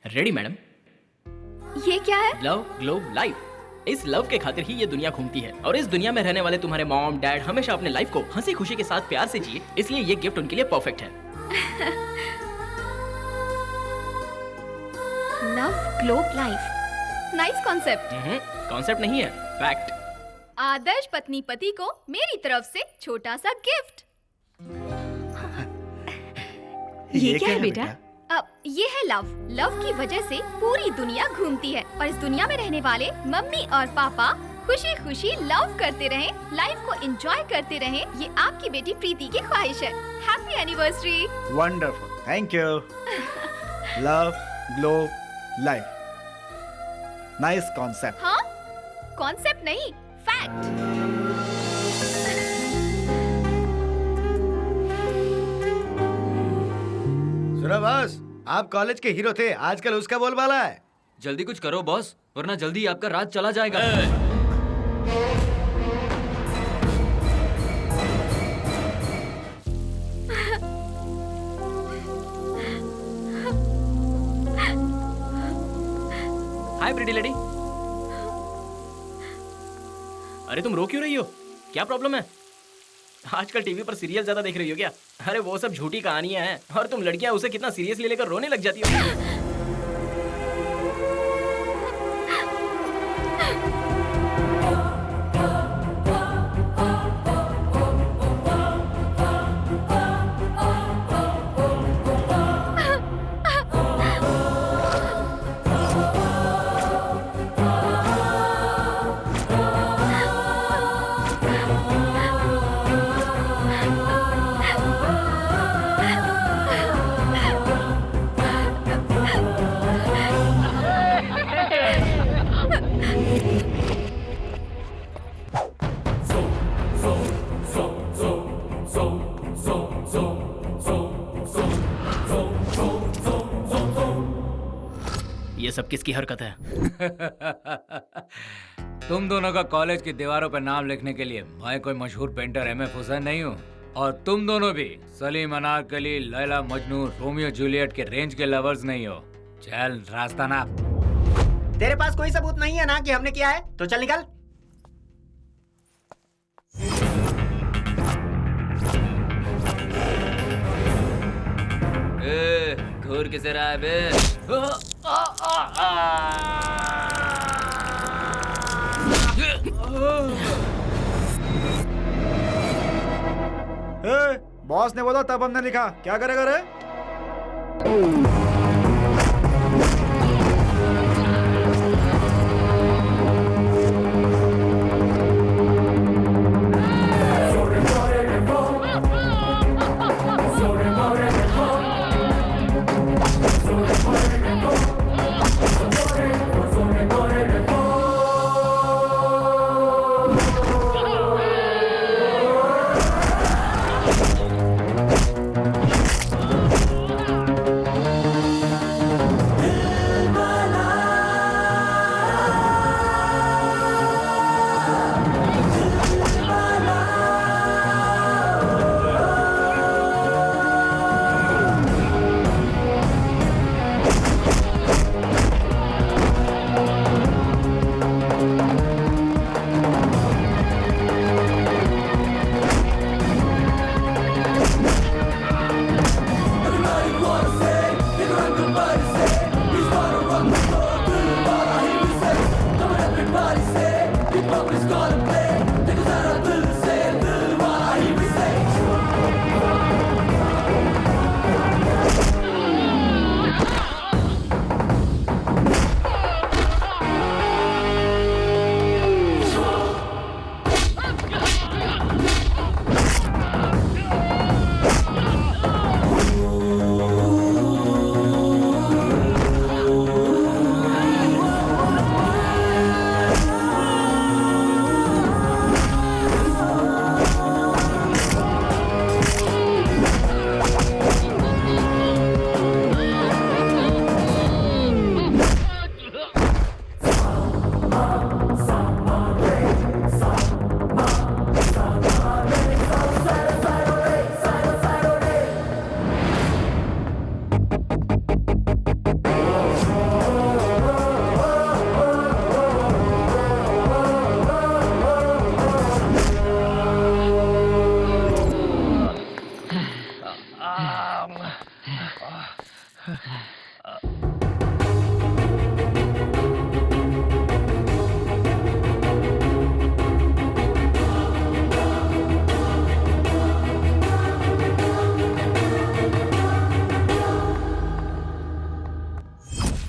Ready madam? ये क्या है? Love globe life. इस लव के खातिर ही ये दुनिया घूमती है, और इस दुनिया में रहने वाले तुम्हारे मॉम डैड हमेशा अपने लाइफ को हंसी खुशी के साथ प्यार से जिए, इसलिए ये गिफ्ट उनके लिए परफेक्ट है। Love globe life, nice concept. Concept नहीं है, फैक्ट। आदर्श पत्नी पति को मेरी तरफ से छोटा सा गिफ्ट। ये क्या है बेटा? ये है लव। लव की वजह से पूरी दुनिया घूमती है, और इस दुनिया में रहने वाले मम्मी और पापा खुशी खुशी लव करते रहें, लाइफ को एंजॉय करते रहें, ये आपकी बेटी प्रीति की ख्वाहिश है। Happy anniversary. Wonderful, thank you. Love globe life, nice concept. हाँ, कॉन्सेप्ट नहीं, फैक्ट। सुनो बॉस, आप कॉलेज के हीरो थे, आजकल उसका बोलबाला है। जल्दी कुछ करो बॉस, वरना जल्दी आपका राज चला जाएगा। हाय प्रिटी लेडी। अरे तुम रो क्यों रही हो? क्या प्रॉब्लम है? आजकल टीवी पर सीरियल ज्यादा देख रही हो क्या? अरे वो सब झूठी कहानियां हैं, और तुम लड़कियां उसे कितना सीरियसली लेकर रोने लग जाती हो। ये सब किसकी हरकत है? तुम दोनों का कॉलेज की दीवारों पर नाम लिखने के लिए मैं कोई मशहूर पेंटर एम.एफ. हुसैन नहीं हूँ। और तुम दोनों भी सलीम अनारकली, लैला मजनू, रोमियो जूलियट के रेंज के लवर्स नहीं हो। चल रास्ता नाप। तेरे पास कोई सबूत नहीं है ना कि हमने किया है, तो चल निकल। घूर किसे रहा है बे? बॉस ने बोला तब हमने लिखा, क्या करेगा रे?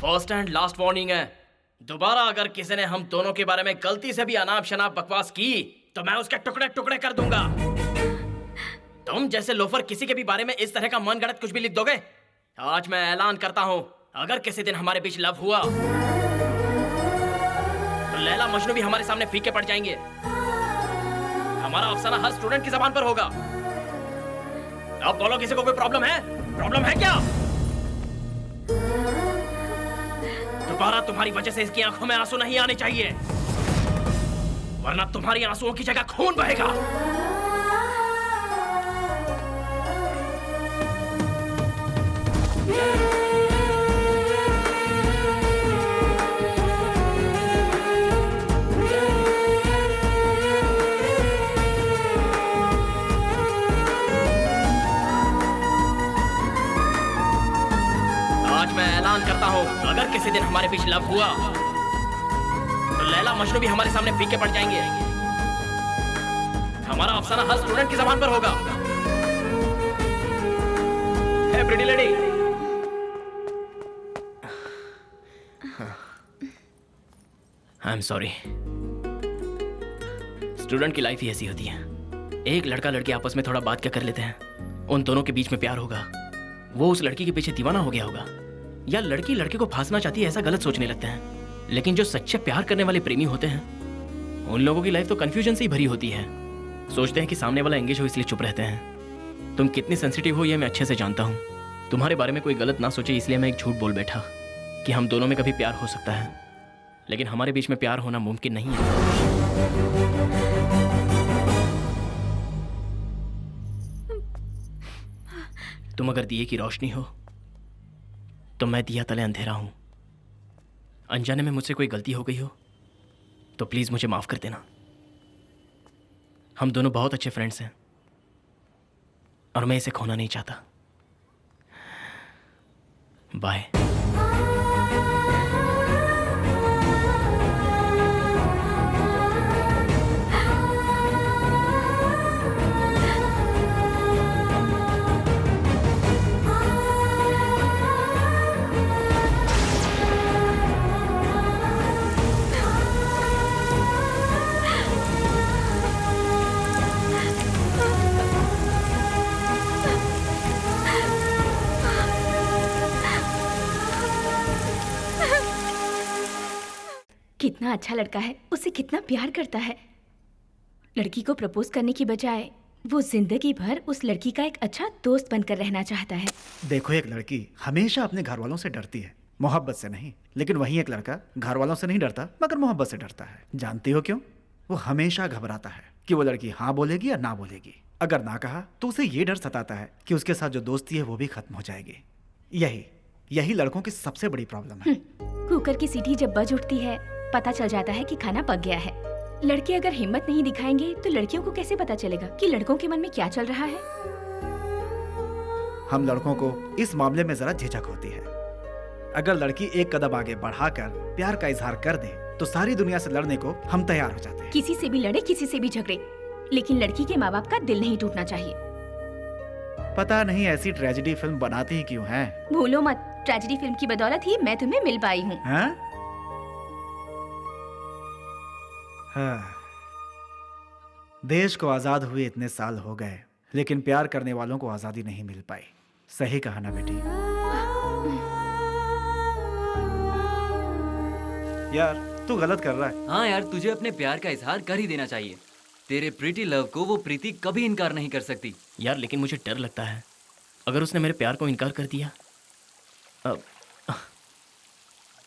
फर्स्ट एंड लास्ट वार्निंग है। दोबारा अगर किसी ने हम दोनों के बारे में गलती से भी अनाप शनाप बकवास की तो मैं उसके टुकड़े टुकड़े कर दूंगा। तुम जैसे लोफर किसी के भी बारे में इस तरह का मनगढ़ंत कुछ भी लिख दोगे? आज मैं ऐलान करता हूं, अगर किसी दिन हमारे बीच लव हुआ तो लैला मजनू भी हमारे सामने फीके पड़ जाएंगे। हमारा अफसाना हर स्टूडेंट की जबान पर होगा। अब बोलो, किसी को कोई प्रॉब्लम है? प्रॉब्लम है क्या? दोबारा तुम्हारी वजह से इसकी आंखों में आंसू नहीं आने चाहिए, वरना तुम्हारी आंसुओं की जगह खून बहेगा। आज मैं ऐलान करता हूं, अगर किसी दिन हमारे बीच लव हुआ तो लैला मजनू भी हमारे सामने फीके पड़ जाएंगे। हमारा अफसाना हर स्टूडेंट की जबान पर होगा। Hey pretty lady, I am sorry. Student की लाइफ ही ऐसी होती है। एक लड़का लड़की आपस में थोड़ा बात क्या कर लेते हैं, उन दोनों के बीच में प्यार होगा, वो उस लड़की के पीछे दीवाना हो गया होगा, या लड़की लड़के को फांसना चाहती है, ऐसा गलत सोचने लगते हैं। लेकिन जो सच्चे प्यार करने वाले प्रेमी होते हैं, उन लोगों की लाइफ तो कंफ्यूजन से ही भरी होती है। सोचते हैं कि सामने वाला एंगेज हो इसलिए चुप रहते हैं। तुम कितनी सेंसिटिव हो ये मैं अच्छे से जानता हूँ। तुम्हारे बारे में कोई गलत ना सोचे इसलिए मैं एक झूठ बोल बैठा। कि हम दोनों में कभी प्यार हो सकता है, लेकिन हमारे बीच में प्यार होना मुमकिन नहीं है। तुम अगर दिए की रोशनी हो तो मैं दिया तले अंधेरा हूं। अनजाने में मुझसे कोई गलती हो गई हो तो प्लीज मुझे माफ कर देना। हम दोनों बहुत अच्छे फ्रेंड्स हैं और मैं इसे खोना नहीं चाहता। बाय। कितना अच्छा लड़का है, उससे कितना प्यार करता है। लड़की को प्रपोज करने की बजाय वो जिंदगी भर उस लड़की का एक अच्छा दोस्त बनकर रहना चाहता है। देखो, एक लड़की हमेशा अपने घर वालों से डरती है, मोहब्बत से नहीं। लेकिन वहीं एक लड़का घर वालों से नहीं डरता मगर मोहब्बत से डरता है। जानती हो क्यों? वो हमेशा घबराता है कि वो लड़की हाँ बोलेगी या ना बोलेगी। अगर ना कहा तो उसे ये डर सताता है कि उसके साथ जो दोस्ती है वो भी खत्म हो जाएगी। यही लड़कों की सबसे बड़ी प्रॉब्लम है। कुकर की सीटी जब बज उठती है पता चल जाता है कि खाना पक गया है। लड़के अगर हिम्मत नहीं दिखाएंगे तो लड़कियों को कैसे पता चलेगा कि लड़कों के मन में क्या चल रहा है? हम लड़कों को इस मामले में जरा झिझक होती है। अगर लड़की एक कदम आगे बढ़ाकर प्यार का इजहार कर दे तो सारी दुनिया से लड़ने को हम तैयार हो जाते हैं। किसी से भी लड़े, किसी से भी झगड़े, लेकिन लड़की के माँ बाप का दिल नहीं टूटना चाहिए। पता नहीं ऐसी ट्रेजेडी फिल्म बनाती ही क्यों हैं? भूलो मत, ट्रेजेडी फिल्म की बदौलत ही मैं तुम्हें मिल पाई हूँ। देश को आजाद हुए इतने साल हो गए लेकिन प्यार करने वालों को आजादी नहीं मिल पाई। सही कहा ना बेटी? यार तू गलत कर रहा है। हाँ यार, तुझे अपने प्यार का इजहार कर ही देना चाहिए। तेरे प्रीति लव को वो प्रीति कभी इनकार नहीं कर सकती। यार लेकिन मुझे डर लगता है अगर उसने मेरे प्यार को इनकार कर दिया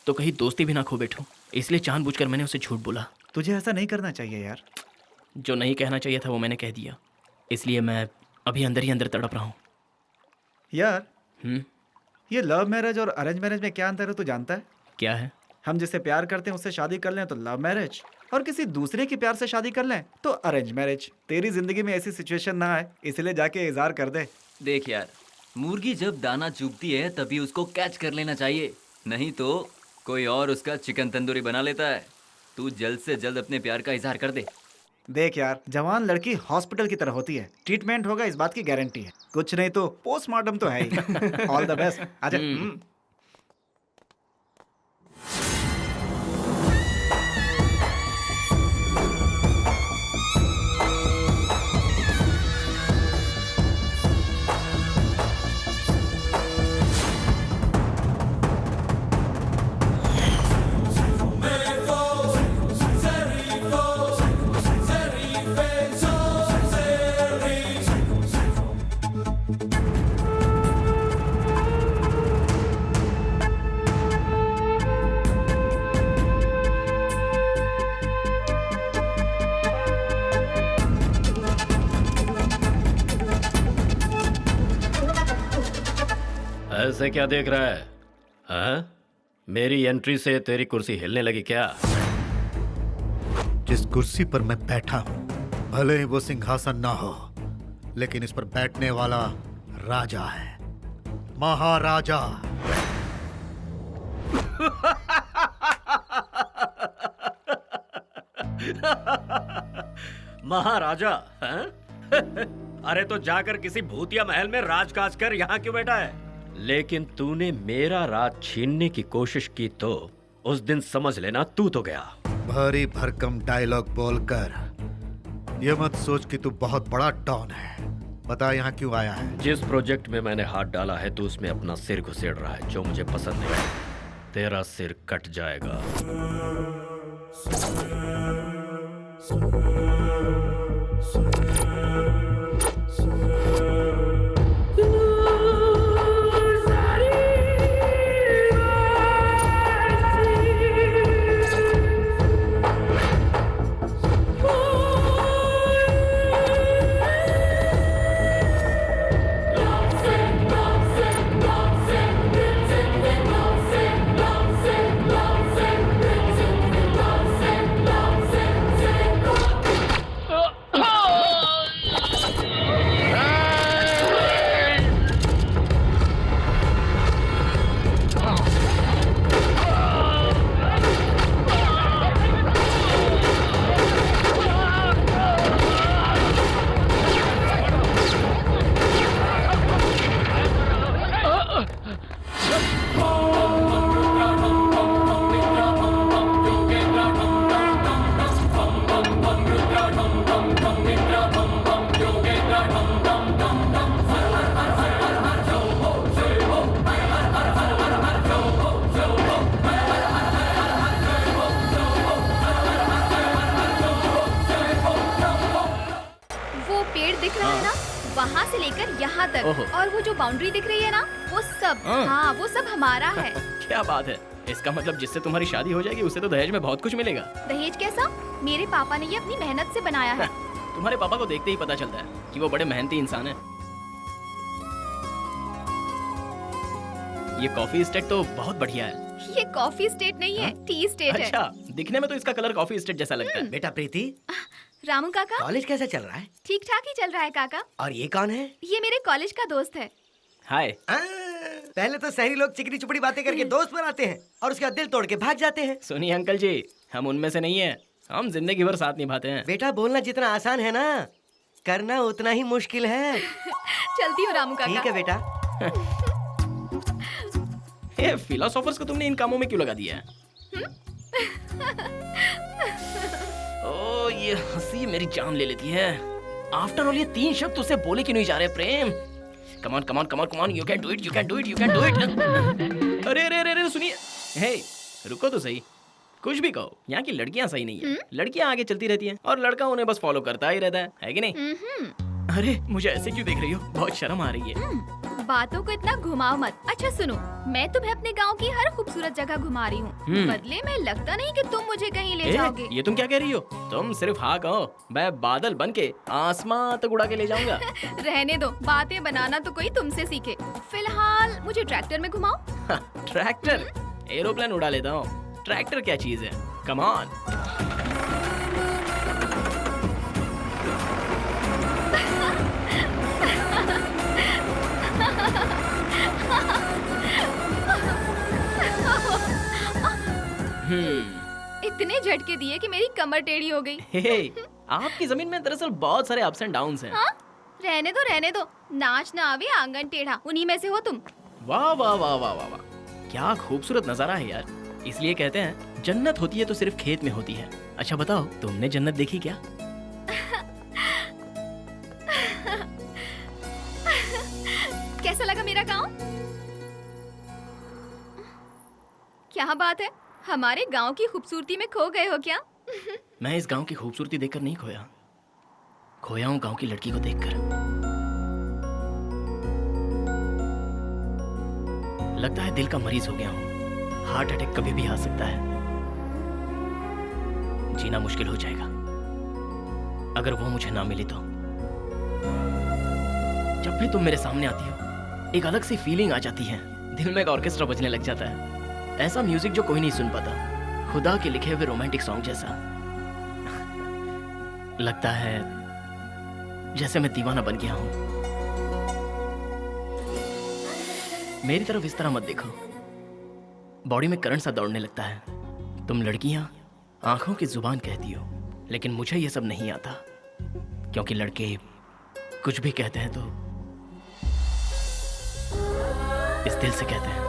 तो कहीं दोस्ती भी ना खो बैठूं। इसलिए जानबूझकर मैंने उसे झूठ बोला। तुझे ऐसा नहीं करना चाहिए यार। जो नहीं कहना चाहिए था वो मैंने कह दिया, इसलिए मैं अभी अंदर ही अंदर तड़प रहा हूँ। यार ये लव मैरिज और अरेंज मैरिज में क्या अंतर है तू जानता है? क्या है? हम जिससे प्यार करते हैं उससे शादी कर लें तो लव मैरिज, और किसी दूसरे के प्यार से शादी कर लें तो अरेंज मैरिज। तेरी जिंदगी में ऐसी सिचुएशन ना आए इसलिए जाके इजहार कर दे। देख यार, मुर्गी जब दाना चुगती है तभी उसको कैच कर लेना चाहिए, नहीं तो कोई और उसका चिकन तंदूरी बना लेता है। तू जल्द से जल्द अपने प्यार का इजहार कर दे। देख यार, जवान लड़की हॉस्पिटल की तरह होती है। ट्रीटमेंट होगा इस बात की गारंटी है, कुछ नहीं तो पोस्टमार्टम तो है ही। All the best. आजा। ऐसे क्या देख रहा है? हाँ? मेरी एंट्री से तेरी कुर्सी हिलने लगी क्या? जिस कुर्सी पर मैं बैठा हूं भले ही वो सिंहासन ना हो, लेकिन इस पर बैठने वाला राजा है, महाराजा। महाराजा? हाँ? अरे तो जाकर किसी भूतिया महल में राजकाज कर, यहाँ क्यों बैठा है? लेकिन तूने मेरा राज छीनने की कोशिश की तो उस दिन समझ लेना तू तो गया। भारी भरकम डायलॉग बोलकर ये मत सोच कि तू बहुत बड़ा डॉन है। बता यहाँ क्यों आया है? जिस प्रोजेक्ट में मैंने हाथ डाला है तू उसमें अपना सिर घुसेड़ रहा है, जो मुझे पसंद नहीं। तेरा सिर कट जाएगा। लेकर यहाँ तक ओहो। और वो जो बाउंड्री दिख रही है ना, वो सब, हाँ। हाँ वो सब हमारा है। क्या बात है, इसका मतलब जिससे तुम्हारी शादी हो जाएगी उसे तो दहेज में बहुत कुछ मिलेगा। दहेज कैसा? मेरे पापा ने ये अपनी मेहनत से बनाया है। तुम्हारे पापा को देखते ही पता चलता है कि वो बड़े मेहनती इंसान है। ये कॉफी एस्टेट तो बहुत बढ़िया है। ये कॉफी स्टेट नहीं है, टी स्टेट है। अच्छा, दिखने में तो इसका कलर कॉफी एस्टेट जैसा लगता है। बेटा प्रीति, रामू काका, कॉलेज कैसा चल रहा है? ठीक ठाक ही चल रहा है काका। और ये कौन है? ये मेरे कॉलेज का दोस्त है। हाय। पहले तो शहरी लोग चिकनी चुपड़ी बातें करके दोस्त बनाते हैं और उसके बाद दिल तोड़ के भाग जाते हैं। सुनिए अंकल जी, हम उनमें से नहीं है, हम जिंदगी भर साथ निभाते हैं। बेटा बोलना जितना आसान है ना, करना उतना ही मुश्किल है। चलती हूँ रामू काका। ठीक है बेटा। ये फिलोसोफर्स को तुमने इन कामों में क्यों लगा दिया है? ओ ये हंसी मेरी जान ले लेती है। आफ्टर ऑल ये 3 शब्द उसे बोले क्यों नहीं जा रहे Prem? Come on come on come on come on, you can do it, you can do it, you can do it. अरे अरे अरे सुनिए, हे रुको तो सही, कुछ भी कहो, यहाँ की लड़कियाँ सही नहीं है। लड़कियाँ आगे चलती रहती हैं और लड़का उन्हें बस फॉलो करता ही रहता है कि नहीं? अरे मुझे ऐसे क्यों देख रही हो? बहुत शर्म आ रही है। बातों को इतना घुमाओ मत। अच्छा सुनो, मैं तुम्हें अपने गांव की हर खूबसूरत जगह घुमा रही हूँ। बदले में लगता नहीं कि तुम मुझे कहीं ले जाओगे। ये तुम क्या कह रही हो? तुम सिर्फ हाँ कहो, मैं बादल बन के आसमां तक उड़ा के ले जाऊंगा। रहने दो, बातें बनाना तो कोई तुमसे सीखे। फिलहाल मुझे ट्रैक्टर में घुमाओ। ट्रैक्टर? एरोप्लेन उड़ा लेता हूँ, ट्रैक्टर क्या चीज है? Come on. इतने झटके दिए कि मेरी कमर टेढ़ी हो गई। हे, आपकी जमीन में दरअसल बहुत सारे अप्स एंड डाउन्स हैं। हाँ? रहने दो, नाच ना आवे आंगन टेढ़ा, उन्हीं में से हो तुम। वाह वाह वाह वाह वाह वाह, क्या खूबसूरत नजारा है यार। इसलिए कहते हैं जन्नत होती है तो सिर्फ खेत में होती है। अच्छा बताओ, तुमने जन्नत देखी क्या? कैसा लगा मेरा गांव? क्या बात है, हमारे गांव की खूबसूरती में खो गए हो क्या? मैं इस गांव की खूबसूरती देखकर नहीं खोया, खोया हूँ गांव की लड़की को देखकर। लगता है दिल का मरीज हो गया हूँ, हार्ट अटैक कभी भी आ सकता है। जीना मुश्किल हो जाएगा अगर वो मुझे ना मिली तो। जब भी तुम मेरे सामने आती हो, एक अलग सी फीलिंग आ जाती है, दिल में एक ऑर्केस्ट्रा बजने लग जाता है। ऐसा म्यूजिक जो कोई नहीं सुन पाता, खुदा के लिखे हुए रोमांटिक सॉन्ग जैसा। लगता है जैसे मैं दीवाना बन गया हूं। मेरी तरफ इस तरह मत देखो, बॉडी में करंट सा दौड़ने लगता है। तुम लड़कियां आंखों की जुबान कहती हो, लेकिन मुझे ये सब नहीं आता, क्योंकि लड़के कुछ भी कहते हैं तो इस दिल से कहते हैं।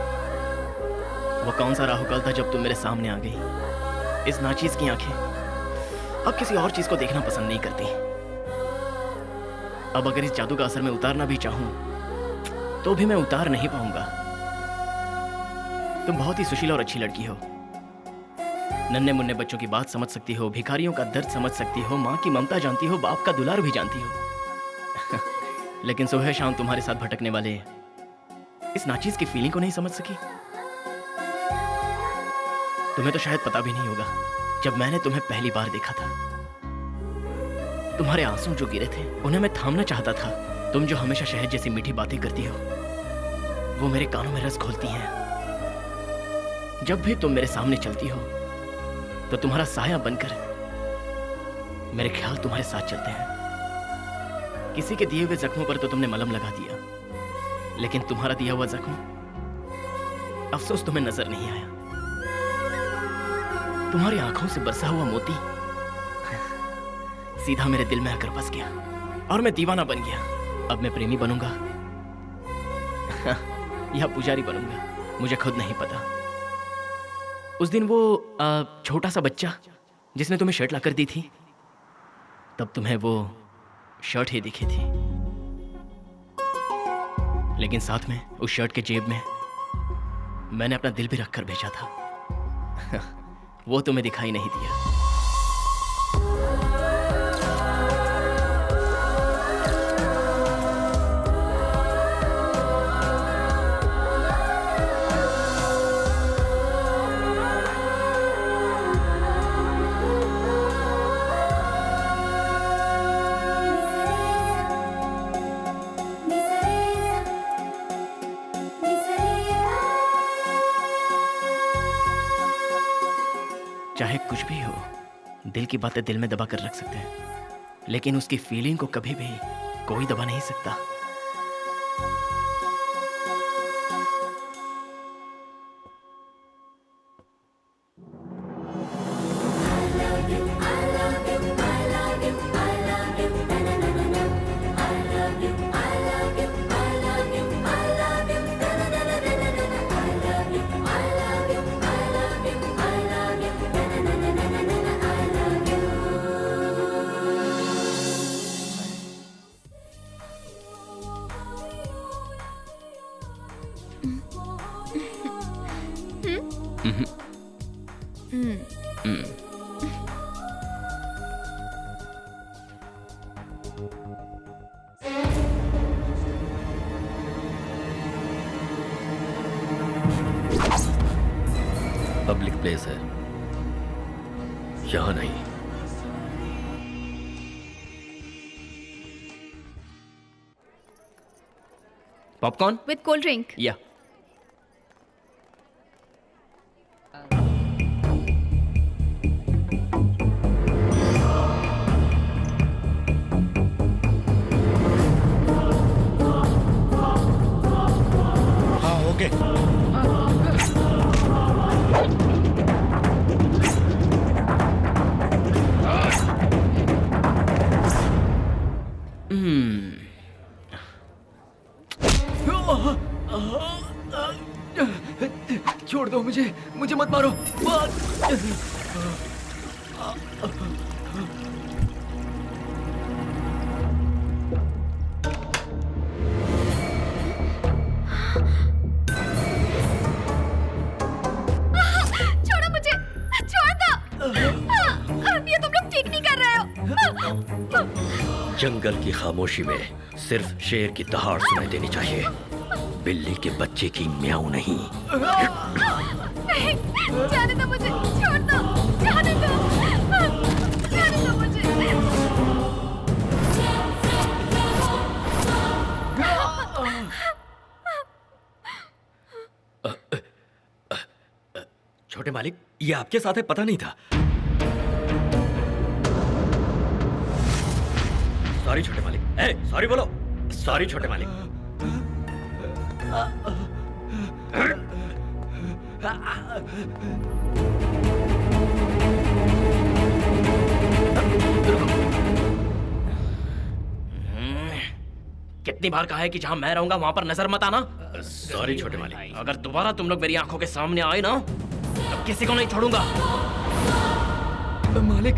वो कौन सा राहुकाल था जब तुम मेरे सामने आ गई। इस नाचीज की आंखें अब किसी और चीज को देखना पसंद नहीं करती। अब अगर इस जादू का असर मैं उतारना भी चाहूं तो भी मैं उतार नहीं पाऊंगा। तुम बहुत ही सुशील और अच्छी लड़की हो, नन्हे मुन्ने बच्चों की बात समझ सकती हो, भिखारियों का दर्द समझ सकती हो, माँ की ममता जानती हो, बाप का दुलार भी जानती हो। लेकिन सुबह शाम तुम्हारे साथ भटकने वाले इस नाचीज की फीलिंग को नहीं समझ सकी। तुम्हें तो शायद पता भी नहीं होगा, जब मैंने तुम्हें पहली बार देखा था, तुम्हारे आंसू जो गिरे थे उन्हें मैं थामना चाहता था। तुम जो हमेशा शहद जैसी मीठी बातें करती हो, वो मेरे कानों में रस घोलती हैं। जब भी तुम मेरे सामने चलती हो तो तुम्हारा साया बनकर मेरे ख्याल तुम्हारे साथ चलते हैं। किसी के दिए हुए जख्मों पर तो तुमने मलहम लगा दिया, लेकिन तुम्हारा दिया हुआ जख्म अफसोस तुम्हें नजर नहीं आया। तुम्हारी आंखों से बरसा हुआ मोती सीधा मेरे दिल में आकर बस गया और मैं दीवाना बन गया। अब मैं प्रेमी बनूंगा या पुजारी बनूंगा, मुझे खुद नहीं पता। उस दिन वो छोटा सा बच्चा जिसने तुम्हें शर्ट लाकर दी थी, तब तुम्हें वो शर्ट ही दिखी थी, लेकिन साथ में उस शर्ट के जेब में मैंने अपना दिल भी रखकर भेजा था। वो तुम्हें दिखाई नहीं दिया। चाहे कुछ भी हो, दिल की बातें दिल में दबा कर रख सकते हैं, लेकिन उसकी फीलिंग को कभी भी कोई दबा नहीं सकता। पब्लिक प्लेस है, यहां नहीं। Popcorn with cold drink. या हाँ ओके। छोड़ दो मुझे, मुझे मत मारो। छोड़ो मुझे, छोड़ दो। ये तुम लोग ठीक नहीं कर रहे हो। जंगल की खामोशी में सिर्फ शेर की दहाड़ सुनाई देनी चाहिए, बिल्ली के बच्चे की म्याऊं नहीं। नहीं, जाने दो मुझे, छोड़ दो, जाने दो, जाने दो मुझे। छोटे मालिक, ये आपके साथ है, पता नहीं था। सॉरी छोटे मालिक। ए, सॉरी बोलो। सॉरी छोटे मालिक। कितनी बार कहा है कि जहां मैं रहूंगा वहां पर नजर मत आना। सॉरी छोटे मालिक। अगर दोबारा तुम लोग मेरी आंखों के सामने आए ना तो किसी को नहीं छोड़ूंगा। मालिक,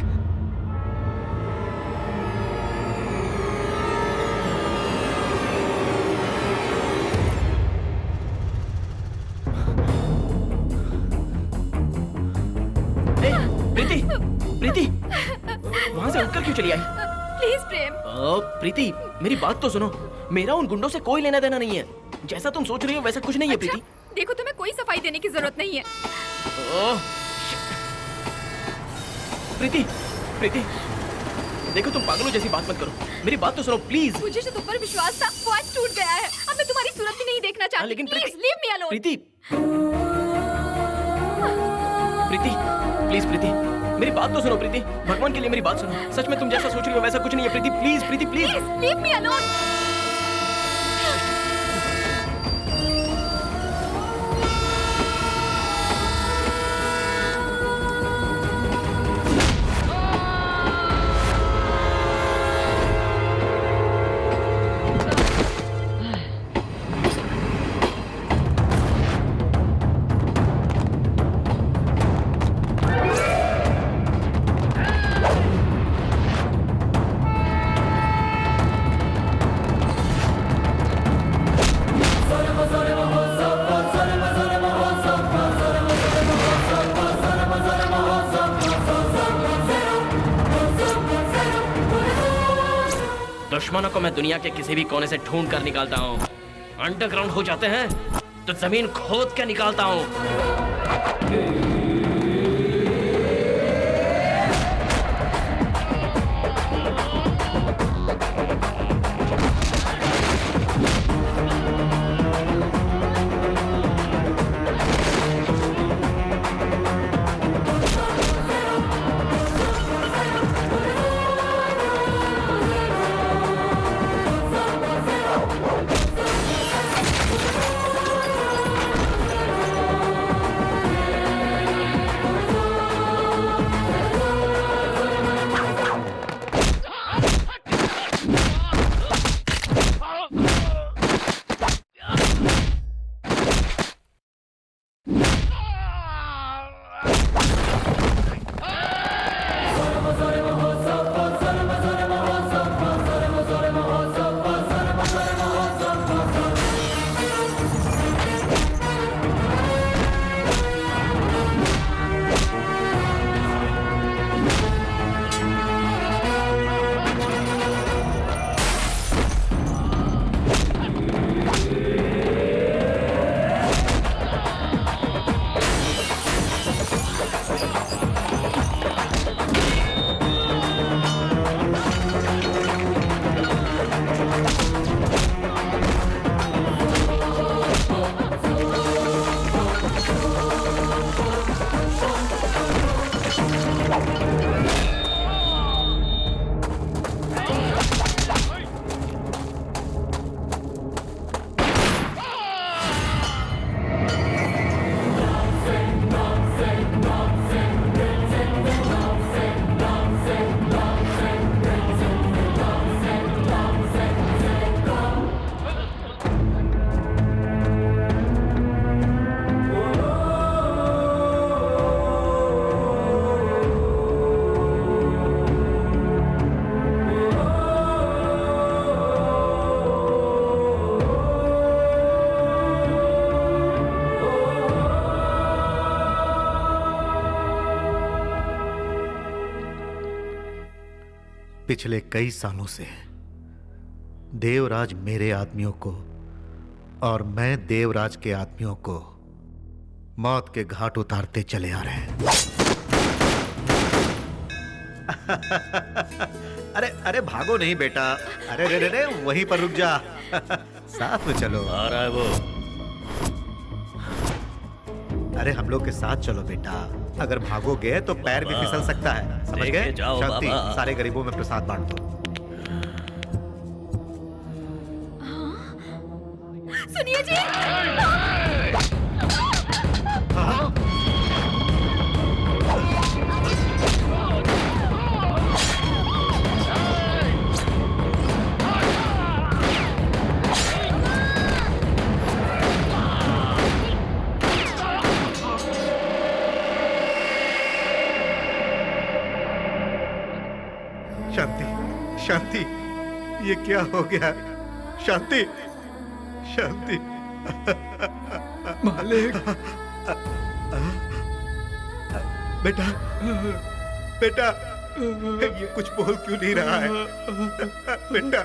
प्रीति, प्रीति, वहां से उठकर क्यों चली आई? प्लीज प्रेम। प्रीति, मेरी बात तो सुनो। मेरा उन गुंडों से कोई लेना देना नहीं है। जैसा तुम सोच रही हो वैसा कुछ नहीं है प्रीति। देखो, तुम्हें कोई सफाई देने की जरूरत नहीं है। प्रीति, प्रीति, देखो तुम पागलों जैसी बात मत करो। मेरी बात तो सुनो प्लीज। मुझे जो तुम पर विश्वास था वो आज टूट गया है। अब मैं तुम्हारी सूरत भी नहीं देखना चाहती। लेकिन please leave me alone. Preeti, Preeti, please Preeti, मेरी बात तो सुनो प्रीति। भगवान के लिए मेरी बात सुनो। सच में तुम जैसा सोच रही हो वैसा कुछ नहीं है Preeti. Please Preeti, please leave me alone. दुश्मनों को मैं दुनिया के किसी भी कोने से ढूंढ कर निकालता हूँ। अंडरग्राउंड हो जाते हैं तो जमीन खोद के निकालता हूँ। पिछले कई सालों से देवराज मेरे आदमियों को और मैं देवराज के आदमियों को मौत के घाट उतारते चले आ रहे हैं। अरे अरे भागो नहीं बेटा, अरे अरे अरे वहीं पर रुक जा। साथ में चलो। आ रहा है वो। अरे हम लोग के साथ चलो बेटा, अगर भागोगे तो पैर भी फिसल सकता है, समझ गए? जाओ शांति, बाबा। सारे गरीबों में प्रसाद बांट दो। सुनिए जी। शांति, शांति, ये क्या हो गया? शांति, शांति। मालिक। बेटा, बेटा, ये कुछ बोल क्यों नहीं रहा है? बेटा।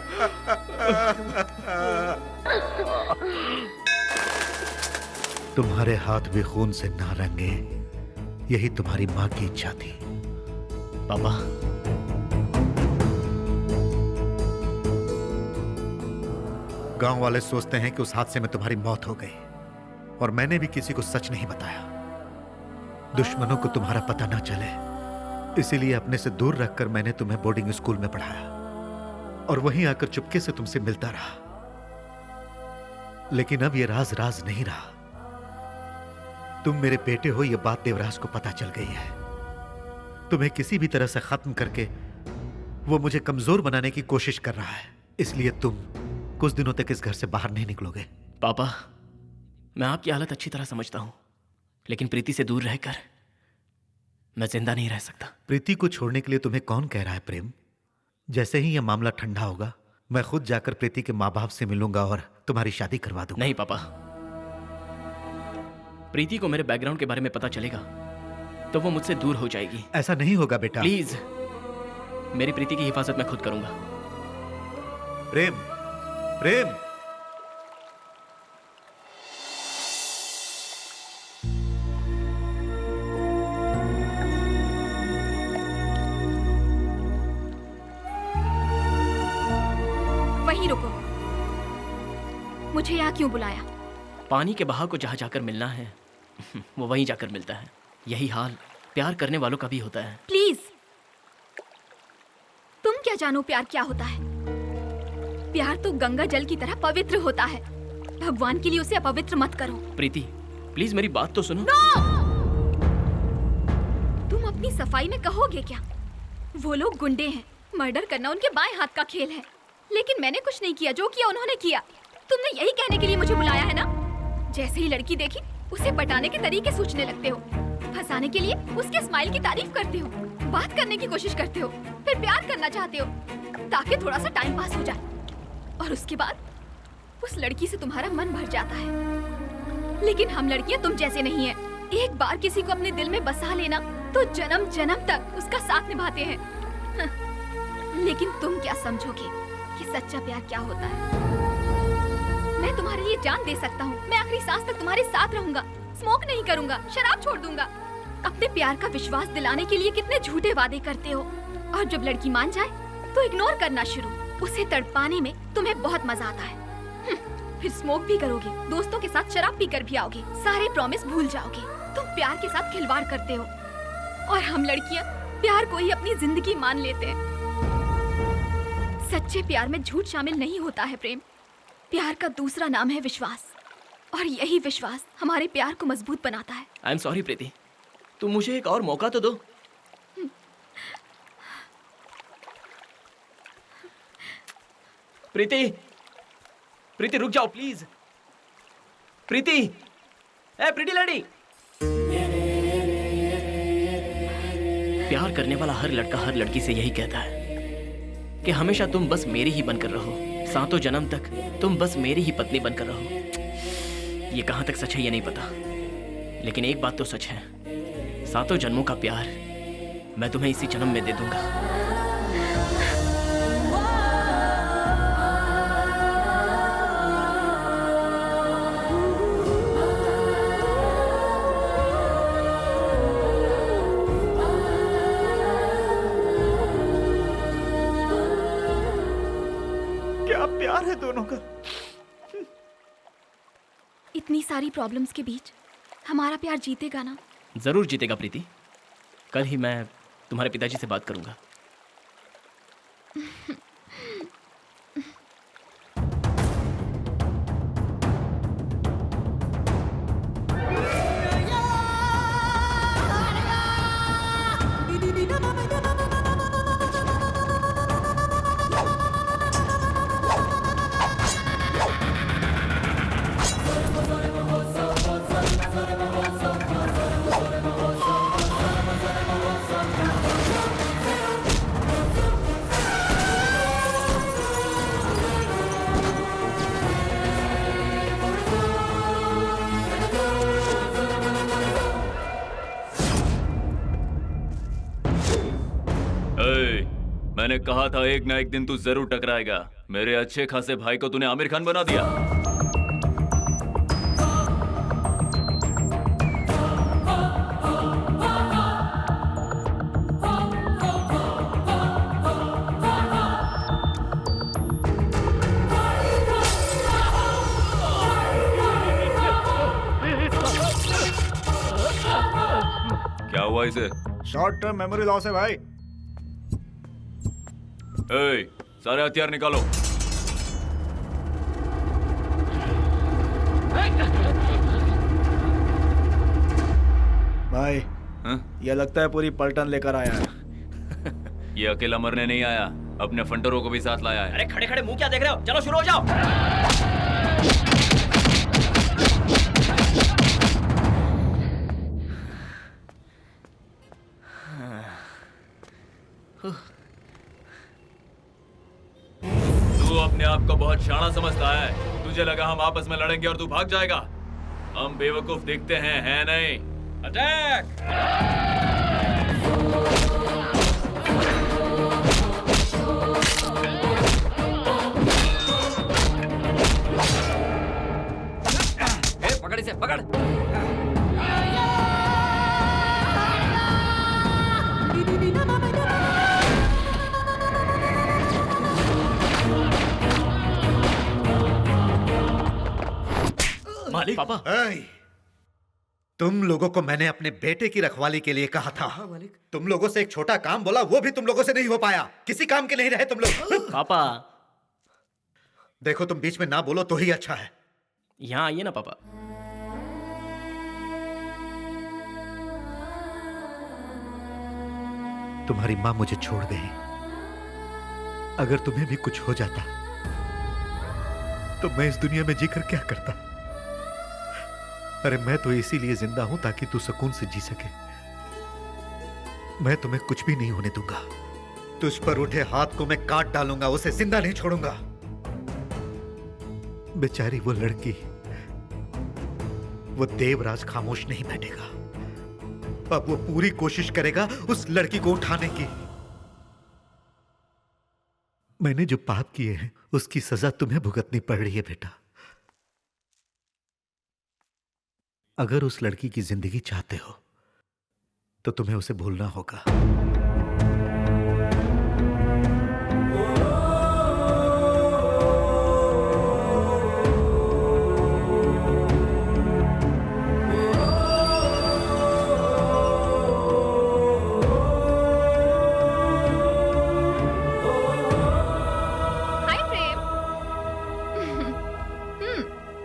तुम्हारे हाथ भी खून से ना रंगे, यही तुम्हारी माँ की इच्छा थी। पापा, गांव वाले सोचते हैं कि उस हादसे में तुम्हारी मौत हो गई और मैंने भी किसी को सच नहीं बताया, दुश्मनों को तुम्हारा पता ना चले, इसीलिए अपने से दूर रखकर मैंने तुम्हें बोर्डिंग स्कूल में पढ़ाया और वहीं आकर चुपके से तुमसे मिलता रहा। लेकिन अब यह राज राज नहीं रहा। तुम मेरे बेटे हो, यह बात देवराज को पता चल गई है। तुम्हें किसी भी तरह से खत्म करके वो मुझे कमजोर बनाने की कोशिश कर रहा है, इसलिए तुम कुछ दिनों तक इस घर से बाहर नहीं निकलोगे। पापा, मैं आपकी हालत अच्छी तरह समझता हूं, लेकिन प्रीति से दूर रहकर मैं जिंदा नहीं रह सकता। प्रीति को छोड़ने के लिए तुम्हें कौन कह रहा है प्रेम? जैसे ही यह मामला ठंडा होगा, मैं खुद जाकर प्रीति के माँ बाप से मिलूंगा और तुम्हारी शादी करवा दूंगा। नहीं पापा, प्रीति को मेरे बैकग्राउंड के बारे में पता चलेगा तो वो मुझसे दूर हो जाएगी। ऐसा नहीं होगा बेटा। प्लीज, मेरी प्रीति की हिफाजत मैं खुद करूंगा। प्रेम, प्रेम। वहीं रुको। मुझे यहाँ क्यों बुलाया? पानी के बहाव को जहां जाकर मिलना है वो वहीं जाकर मिलता है। यही हाल प्यार करने वालों का भी होता है। प्लीज, तुम क्या जानो प्यार क्या होता है? प्यार तो गंगा जल की तरह पवित्र होता है। भगवान के लिए उसे अपवित्र मत करो। प्रीति, प्लीज मेरी बात तो सुनो। तुम अपनी सफाई में कहोगे क्या? वो लोग गुंडे हैं, मर्डर करना उनके बाएं हाथ का खेल है। लेकिन मैंने कुछ नहीं किया, जो किया उन्होंने किया। तुमने यही कहने के लिए मुझे बुलाया है ना? जैसे ही लड़की देखी उसे पटाने के तरीके सोचने लगते हो, फंसाने के लिए उसके स्माइल की तारीफ करते हो, बात करने की कोशिश करते हो, फिर प्यार करना चाहते हो ताकि थोड़ा सा टाइम पास हो जाए, और उसके बाद उस लड़की से तुम्हारा मन भर जाता है। लेकिन हम लड़कियां तुम जैसे नहीं है। एक बार किसी को अपने दिल में बसा लेना तो जन्म जन्म तक उसका साथ निभाते हैं। लेकिन तुम क्या समझोगे कि सच्चा प्यार क्या होता है? मैं तुम्हारे लिए जान दे सकता हूँ, मैं आखिरी सांस तक तुम्हारे साथ रहूंगा, स्मोक नहीं करूंगा, शराब छोड़ दूंगा। अपने प्यार का विश्वास दिलाने के लिए कितने झूठे वादे करते हो, और जब लड़की मान जाए तो इग्नोर करना शुरू। उसे तड़पाने में तुम्हें बहुत मजा आता है। फिर स्मोक भी करोगे, दोस्तों के साथ शराब पीकर भी आओगे, सारे प्रॉमिस भूल जाओगे। तुम प्यार के साथ खिलवाड़ करते हो, और हम लड़कियां प्यार को ही अपनी जिंदगी मान लेते हैं। सच्चे प्यार में झूठ शामिल नहीं होता है प्रेम। प्यार का दूसरा नाम है विश्वास, और यही विश्वास हमारे प्यार को मजबूत बनाता है। आई एम सॉरी प्रीति, तुम मुझे एक और मौका तो दो। प्रीति, प्रीति रुक जाओ प्लीज। प्रीति, ए प्रीति लड़ी। प्यार करने वाला हर लड़का हर लड़की से यही कहता है कि हमेशा तुम बस मेरी ही बनकर रहो, सातों जन्म तक तुम बस मेरी ही पत्नी बनकर रहो। ये कहां तक सच है ये नहीं पता, लेकिन एक बात तो सच है, सातों जन्मों का प्यार मैं तुम्हें इसी जन्म में दे दूंगा। हमारे दोनों का। इतनी सारी प्रॉब्लम्स के बीच हमारा प्यार जीतेगा ना? जरूर जीतेगा प्रीति। कल ही मैं तुम्हारे पिताजी से बात करूंगा। मैंने कहा था एक ना एक दिन तू जरूर टकराएगा। मेरे अच्छे खासे भाई को तूने आमिर खान बना दिया। क्या हुआ इसे? शॉर्ट टर्म मेमोरी लॉस है भाई। सारे हथियार निकालो। भाई ये लगता है पूरी पलटन लेकर आया है। ये अकेला मरने नहीं आया, अपने फंटरों को भी साथ लाया है। अरे खड़े खड़े मुंह क्या देख रहे हो? चलो शुरू हो जाओ। तू अपने आप को बहुत शाना समझता है। तुझे लगा हम आपस में लड़ेंगे और तू भाग जाएगा। हम बेवकूफ दिखते हैं नहीं? अटैक! पकड़ इसे, पकड़। मालिक। पापा। तुम लोगों को मैंने अपने बेटे की रखवाली के लिए कहा था। मालिक। तुम लोगों से एक छोटा काम बोला, वो भी तुम लोगों से नहीं हो पाया। किसी काम के नहीं रहे तुम लोग। पापा देखो, तुम बीच में ना बोलो तो ही अच्छा है। यहाँ आइए ना पापा। तुम्हारी माँ मुझे छोड़ गई। अगर तुम्हें भी कुछ हो जाता तो मैं इस दुनिया में जीकर क्या करता? अरे मैं तो इसीलिए जिंदा हूं ताकि तू सुकून से जी सके। मैं तुम्हें कुछ भी नहीं होने दूंगा। तुझ पर उठे हाथ को मैं काट डालूंगा, उसे जिंदा नहीं छोड़ूंगा। बेचारी वो लड़की, वो देवराज खामोश नहीं बैठेगा। अब वो पूरी कोशिश करेगा उस लड़की को उठाने की। मैंने जो पाप किए हैं उसकी सजा तुम्हें भुगतनी पड़ रही है बेटा। अगर उस लड़की की जिंदगी चाहते हो तो तुम्हें उसे भूलना होगा।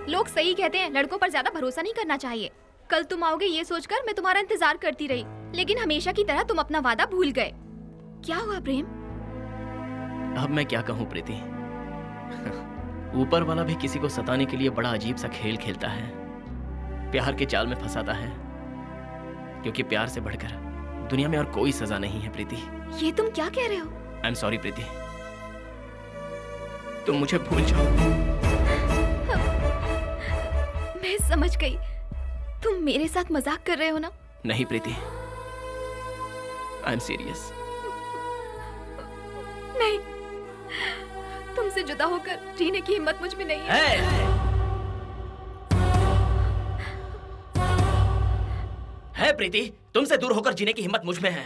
लोग सही कहते हैं, लड़कों पर ज्यादा भरोसा नहीं करना चाहिए। कल तुम आओगे ये सोचकर मैं तुम्हारा इंतजार करती रही, लेकिन हमेशा की तरह तुम अपना वादा भूल गए। क्या हुआ प्रेम? अब मैं क्या कहूँ प्रीति। ऊपर वाला भी किसी को सताने के लिए बड़ा अजीब सा खेल खेलता है। प्यार के जाल में फंसाता है, क्योंकि प्यार से बढ़कर दुनिया में और कोई सजा नहीं है प्रीति। ये तुम क्या कह रहे हो? आई एम सॉरी प्रीति, तुम मुझे भूल जाओ। मैं समझ गई, तुम मेरे साथ मजाक कर रहे हो ना? नहीं प्रीति, आई एम सीरियस। नहीं, तुमसे जुदा होकर जीने की हिम्मत मुझ में नहीं है। है प्रीति, तुमसे दूर होकर जीने की हिम्मत मुझ में है।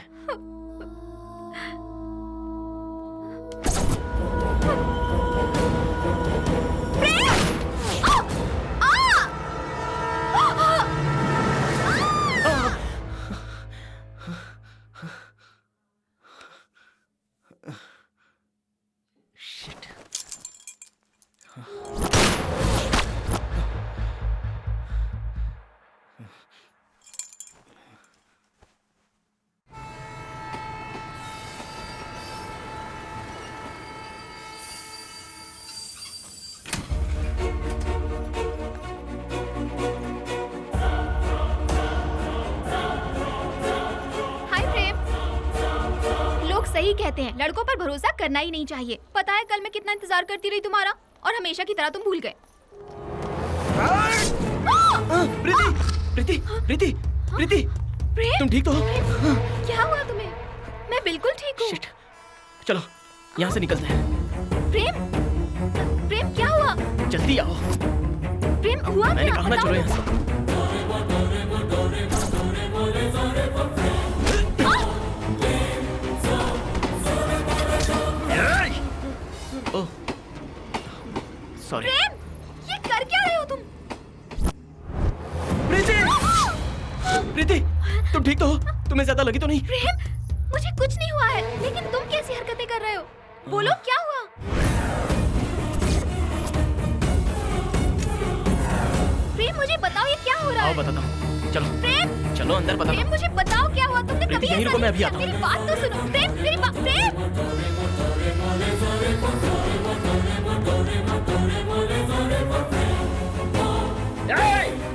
सही कहते हैं, लड़कों पर भरोसा करना ही नहीं चाहिए। पता है कल मैं कितना इंतजार करती रही तुम्हारा, और हमेशा की तरह तुम भूल गए। प्रीति, प्रीति, प्रीति, प्रेम, तुम ठीक तो हो? क्या हुआ तुम्हें? मैं बिल्कुल ठीक हूँ। चलो यहाँ से निकलते हैं। प्रेम, प्रेम क्या हुआ? जल्दी आओ। प्रेम हुआ मैंने क्या? कहा ना बताओ चलो ना। यहाँ से। ओह, सॉरी। प्रेम, ये कर क्या रहे हो तुम? प्रीति, प्रीति, तुम ठीक तो हो? तुम्हें ज्यादा लगी तो नहीं? प्रेम, मुझे कुछ नहीं हुआ है, लेकिन तुम कैसी हरकतें कर रहे हो? बोलो क्या हुआ? प्रेम, मुझे बताओ ये क्या हो रहा है? आओ बताता हूँ। चलो प्रेम, चलो अंदर बताता प्रेम हूँ। मुझे बताओ क्या हुआ? तुमने प्रीति, कभी यहीं ऐसा रुको, मैं नहीं अभी किया। आता हूँ। मेरी बात तो सुनो। प्रेम, मेरी बात, प्रेम।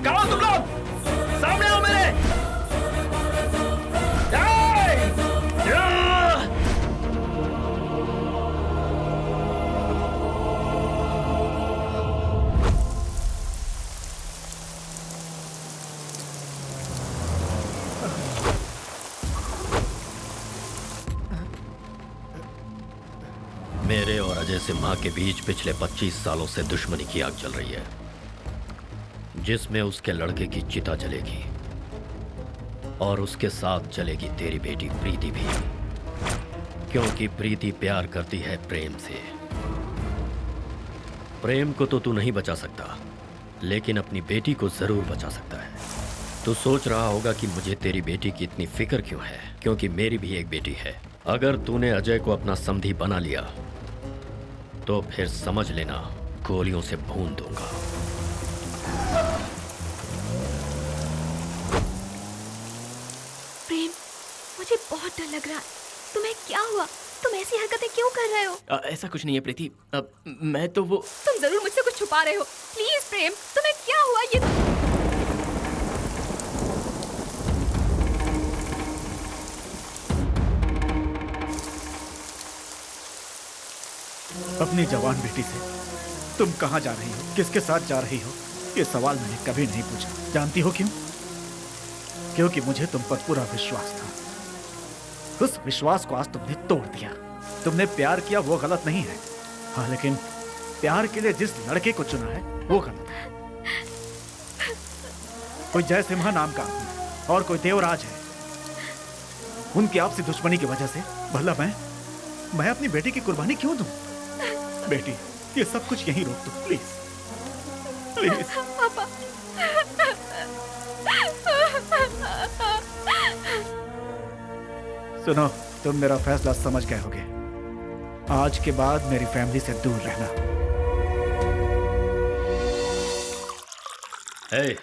कहाँ हो तुम लोग? सामने आओ मेरे। मेरे और अजय सिम्हा के बीच पिछले 25 सालों से दुश्मनी की आग जल रही है, जिसमें उसके लड़के की चिता जलेगी और उसके साथ जलेगी तेरी बेटी प्रीति भी, क्योंकि प्रीति प्यार करती है प्रेम से। प्रेम को तो तू नहीं बचा सकता, लेकिन अपनी बेटी को जरूर बचा सकता है। तू सोच रहा होगा कि मुझे तेरी बेटी की इतनी फिक्र क्यों है, क्योंकि मेरी भी एक बेटी है। अगर तूने अजय को अपना समधी बना लिया तो फिर समझ लेना गोलियों से भून दूंगा। प्रेम, मुझे बहुत डर लग रहा है। तुम्हें क्या हुआ? तुम ऐसी हरकतें क्यों कर रहे हो? ऐसा कुछ नहीं है प्रीति। मैं तो वो तुम जरूर मुझसे कुछ छुपा रहे हो। प्लीज प्रेम, तुम्हें क्या हुआ? ये अपनी जवान बेटी से तुम कहाँ जा रही हो, किसके साथ जा रही हो, ये सवाल मैंने कभी नहीं पूछा। जानती हो क्यों? क्योंकि मुझे तुम पर पूरा विश्वास था। उस विश्वास को आज तुमने तोड़ दिया। तुमने प्यार किया वो गलत नहीं है, हाँ, लेकिन प्यार के लिए जिस लड़के को चुना है वो गलत है। कोई जय सिम्हा नाम का आदमी और कोई देवराज है। उनकी आपसी दुश्मनी की वजह से भला मैं अपनी बेटी की कुर्बानी क्यों दूं? बेटी, ये सब कुछ यहीं रोक दो प्लीज, प्लीज। पापा। सुनो, तुम मेरा फैसला समझ गए होगे। आज के बाद मेरी फैमिली से दूर रहना। ए,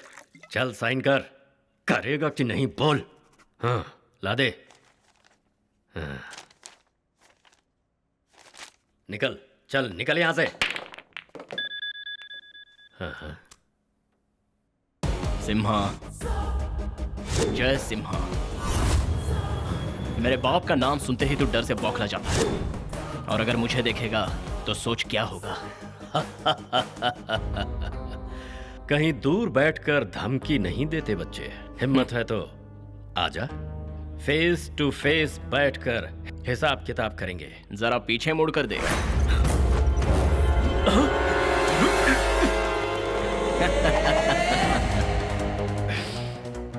चल साइन कर। करेगा कि नहीं बोल। हाँ, ला दे। हाँ। निकल, चल निकल यहां से। हाँ हाँ। सिम्हा, जय सिम्हा। मेरे बाप का नाम सुनते ही तू डर से बौखला जाता है, और अगर मुझे देखेगा तो सोच क्या होगा। कहीं दूर बैठकर धमकी नहीं देते बच्चे। हिम्मत है तो आजा, फेस टू फेस बैठकर हिसाब किताब करेंगे। जरा पीछे मुड़ कर देख।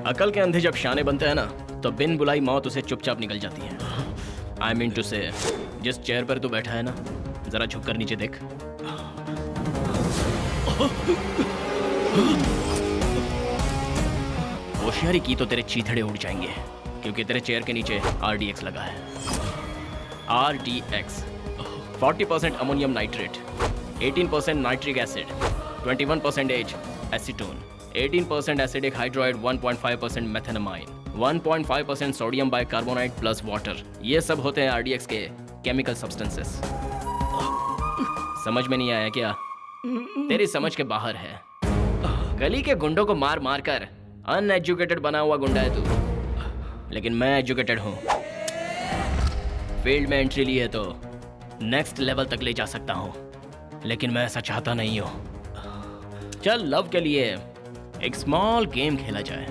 अकल के अंधे जब शाने बनते हैं ना, तो बिन बुलाई मौत उसे चुपचाप निकल जाती है। आई मीन टू से, जिस चेयर पर तू बैठा है ना, जरा झुक कर नीचे देख। होशियारी की तो तेरे चीथड़े उड़ जाएंगे, क्योंकि तेरे चेयर के नीचे RDX लगा है। RDX 40% ammonium nitrate, 18% nitric acid, 21% acetone, 18% acidic hydroid, 1.5% methenamine, 1.5% sodium bicarbonate plus water. ये सब होते हैं RDX के केमिकल सब्सटेंसेस। समझ में नहीं आया क्या? तेरी समझ के बाहर है। गली के गुंडों को मार मार कर अनएजुकेटेड बना हुआ गुंडा है तू, लेकिन मैं एजुकेटेड हूं। फील्ड में एंट्री ली है तो नेक्स्ट लेवल तक ले जा सकता हूँ, लेकिन मैं ऐसा चाहता नहीं हूँ। चल लव के लिए एक स्मॉल गेम खेला जाए।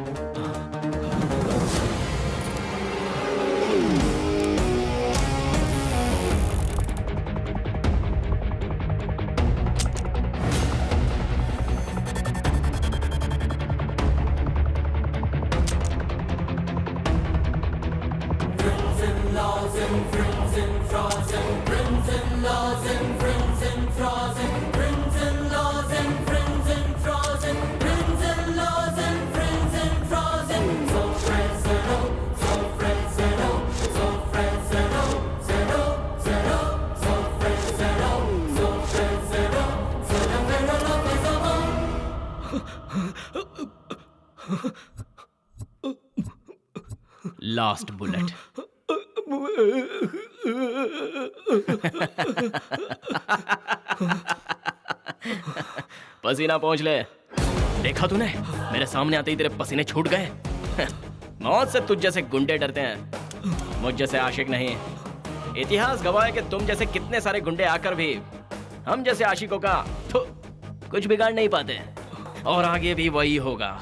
Last bullet. पसीना पहुंच ले। देखा तूने, मेरे सामने आते ही तेरे पसीने छूट गए। मौत से तुझ जैसे गुंडे डरते हैं, मुझ जैसे आशिक नहीं। इतिहास गवाह है कि तुम जैसे कितने सारे गुंडे आकर भी हम जैसे आशिकों का कुछ बिगाड़ नहीं पाते, और आगे भी वही होगा।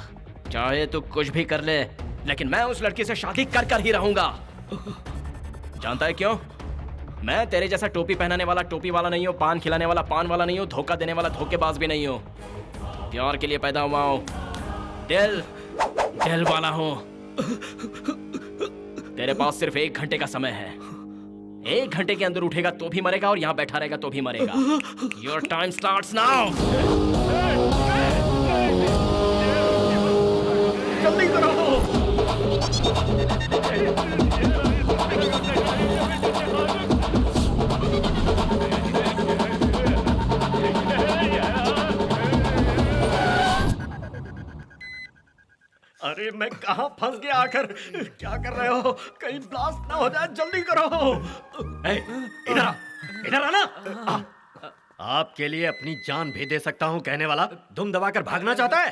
चाहे तू कुछ भी कर ले, लेकिन मैं उस लड़की से शादी कर कर ही रहूंगा। जानता है क्यों? मैं तेरे जैसा टोपी पहनाने वाला टोपी वाला नहीं हूँ, पान खिलाने वाला पान वाला नहीं हूँ, धोखा देने वाला धोखेबाज भी नहीं हूँ। प्यार के लिए पैदा हुआ हूँ, दिल वाला हूँ। तेरे पास सिर्फ 1 घंटे का समय है। 1 घंटे के अंदर उठेगा तो भी मरेगा, और यहाँ बैठा रहेगा तो भी मरेगा। Your time starts now. जल्दी करो। अरे मैं कहाँ फंस गया आखिर? क्या कर रहे हो? कहीं ब्लास्ट ना हो जाए, जल्दी करो। इधर आना। आपके लिए अपनी जान भी दे सकता हूँ कहने वाला दुम दबाकर भागना चाहता है?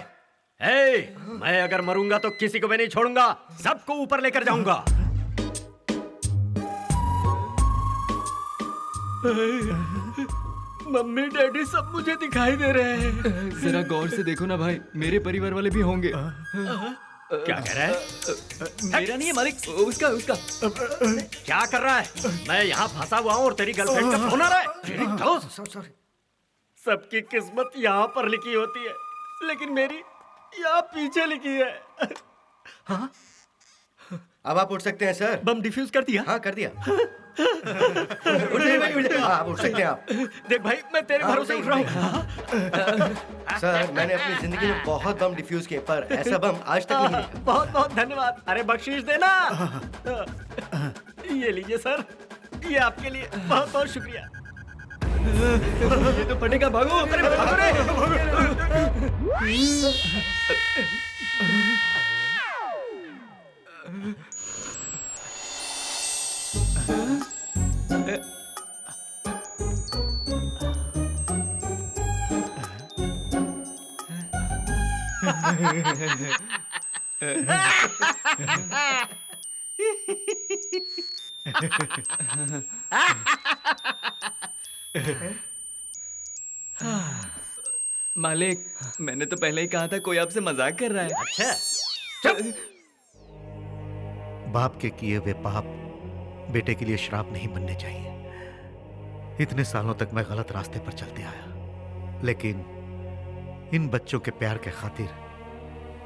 मैं अगर मरूंगा तो किसी को भी नहीं छोड़ूंगा, सबको ऊपर लेकर जाऊंगा। मम्मी डैडी सब मुझे दिखाई दे रहे हैं। जरा गौर से देखो ना भाई, मेरे परिवार वाले भी होंगे। क्या कह रहा है? मेरा नहीं है मालिक, उसका। क्या कर रहा है? मैं यहाँ फंसा हुआ हूँ और तेरी गर्लफ्रेंड का फोन आ रहा है। सबकी किस्मत यहाँ पर लिखी होती है, लेकिन मेरी यहाँ पीछे लिखी है। हाँ? अब आप उठ सकते हैं सर। बम डिफ्यूज कर दिया? हाँ कर दिया। उठ जाइए भाई, उठ जाइए। हाँ, उठ सकते हैं आप। देख भाई, मैं तेरे भरोसे उठ रहा हूँ। सर मैंने अपनी जिंदगी में बहुत बम डिफ्यूज किए, पर ऐसा बम आज तक नहीं देखा। बहुत बहुत धन्यवाद। अरे बख्शीश देना। ये लीजिए सर, ये आपके लिए। बहुत बहुत शुक्रिया। ये तो फटेगा, भागो। अरे भागो रे। मालिक, मैंने तो पहले ही कहा था कोई आपसे मजाक कर रहा है। अच्छा, बाप के किए हुए पाप बेटे के लिए श्राप नहीं बनने चाहिए। इतने सालों तक मैं गलत रास्ते पर चलते आया, लेकिन इन बच्चों के प्यार के खातिर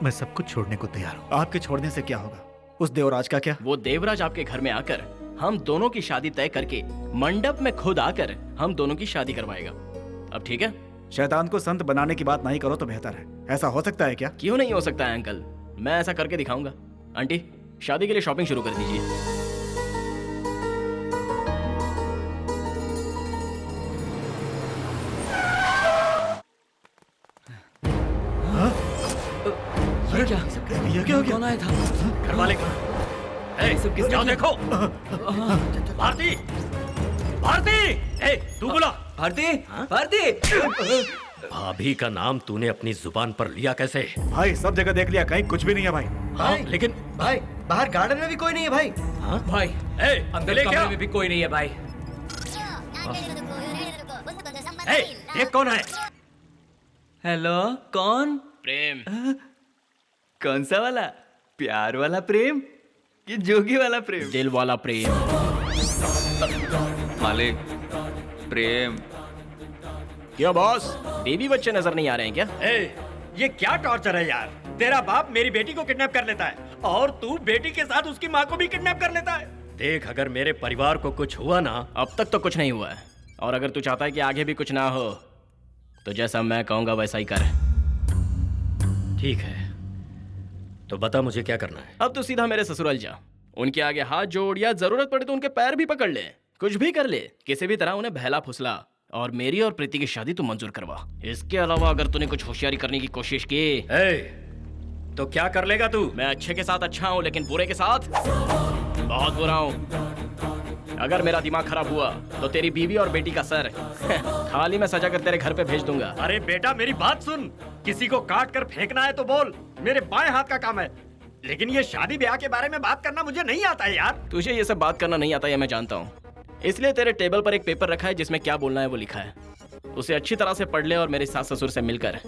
मैं सब कुछ छोड़ने को तैयार हूँ। आपके छोड़ने से क्या होगा? उस देवराज का क्या? वो देवराज आपके घर में आकर हम दोनों की शादी तय करके मंडप में खुद आकर हम दोनों की शादी करवाएगा। अब ठीक है? शैतान को संत बनाने की बात नहीं करो तो बेहतर है। ऐसा हो सकता है क्या? क्यों नहीं हो सकता है अंकल, मैं ऐसा करके दिखाऊंगा। आंटी, शादी के लिए शॉपिंग शुरू कर दीजिए। ये क्या हो गया? कौन आया था? घर वाले सब किस? जाओ देखो। भारती, तू बोला। भारती। भाभी का नाम तूने अपनी जुबान पर लिया कैसे? भाई सब जगह देख लिया, कहीं कुछ भी नहीं है भाई। भाई, लेकिन भाई बाहर गार्डन में भी कोई नहीं है भाई। भाई अंदर लेके कमरे आओ। में भी कोई नहीं है भाई। देख कौन है। हेलो, कौन? प्रेम। कौन सा वाला? प्यार वाला प्रेम कि जोगी वाला प्रेम? दिल वाला प्रेम। मालिक, प्रेम। क्या बॉस, बेबी बच्चे नजर नहीं आ रहे हैं क्या? ये क्या टॉर्चर है यार। तेरा बाप मेरी बेटी को किडनैप कर लेता है और तू बेटी के साथ उसकी माँ को भी किडनैप कर लेता है। देख, अगर मेरे परिवार को कुछ हुआ ना। अब तक तो कुछ नहीं हुआ है, और अगर तू चाहता है कि आगे भी कुछ ना हो तो जैसा मैं कहूंगा वैसा ही कर। ठीक है, तो बता मुझे क्या करना है। अब तो सीधा मेरे ससुराल जा, उनके आगे हाथ जोड़, या जरूरत पड़े तो उनके पैर भी पकड़ ले, कुछ भी कर ले, किसी भी तरह उन्हें बहला फुसला, और मेरी और प्रीति की शादी तू मंजूर करवा। इसके अलावा अगर तूने कुछ होशियारी करने की कोशिश की तो क्या कर लेगा तू? मैं अच्छे के साथ अच्छा हूँ, लेकिन बुरे के साथ बहुत बुरा हूँ। अगर मेरा दिमाग खराब हुआ तो तेरी बीवी और बेटी का सर थाली में सजा कर तेरे घर पे भेज दूंगा। अरे बेटा, मेरी बात सुन। किसी को काट कर फेंकना है तो बोल, मेरे बाएं हाथ का काम है, लेकिन ये शादी ब्याह के बारे में बात करना मुझे नहीं आता है यार। तुझे ये सब बात करना नहीं आता है, मैं जानता हूँ, इसलिए तेरे टेबल पर एक पेपर रखा है जिसमें क्या बोलना है वो लिखा है। उसे अच्छी तरह से पढ़ ले और मेरे सास ससुर से मिलकर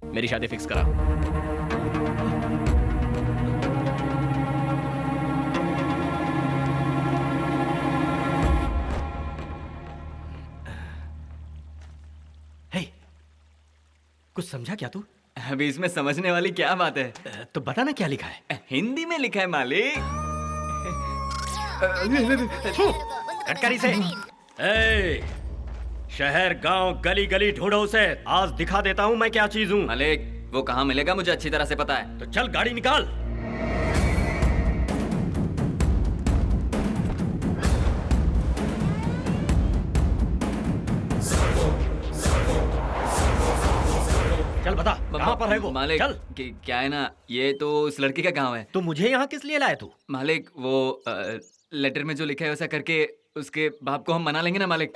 मेरी शादी फिक्स करा। कुछ समझा क्या तू? अभी इसमें समझने वाली क्या बात है? तो बता ना क्या लिखा है। हिंदी में लिखा है मालिक। कटकरी से। शहर गांव गली गली ढूंढो उसे, आज दिखा देता हूँ मैं क्या चीज हूँ। मालिक, वो कहाँ मिलेगा मुझे अच्छी तरह से पता है। तो चल गाड़ी निकाल। चल बता कहाँ पर है वो? मालिक, चल। क्या है ना, ये तो उस लड़की का गांव है। तो मुझे यहाँ किस लिए लाया तू? मालिक, वो लेटर में जो लिखा है वैसा करके उसके बाप को हम मना लेंगे ना मालिक।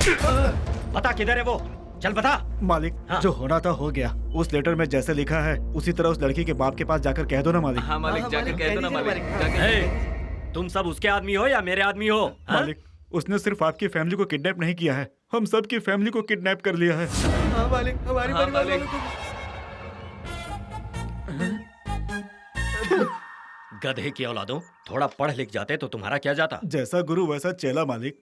बता किधर है वो, चल बता। मालिक, जो होना था हो गया। उस लेटर में जैसे लिखा है उसी तरह उस लड़की के बाप के पास जाकर कह दो ना मालिक। हाँ मालिक, जाकर कह दो ना मालिक। तुम सब उसके आदमी हो या मेरे आदमी हो? मालिक, उसने सिर्फ आपकी फैमिली को किडनैप नहीं किया है, हम सबकी फैमिली को किडनैप कर लिया है। हाँ मालिक, हमारे परिवार वालों को। गधे की औलादों, थोड़ा पढ़ लिख जाते तो तुम्हारा क्या जाता। जैसा गुरु वैसा चेला मालिक।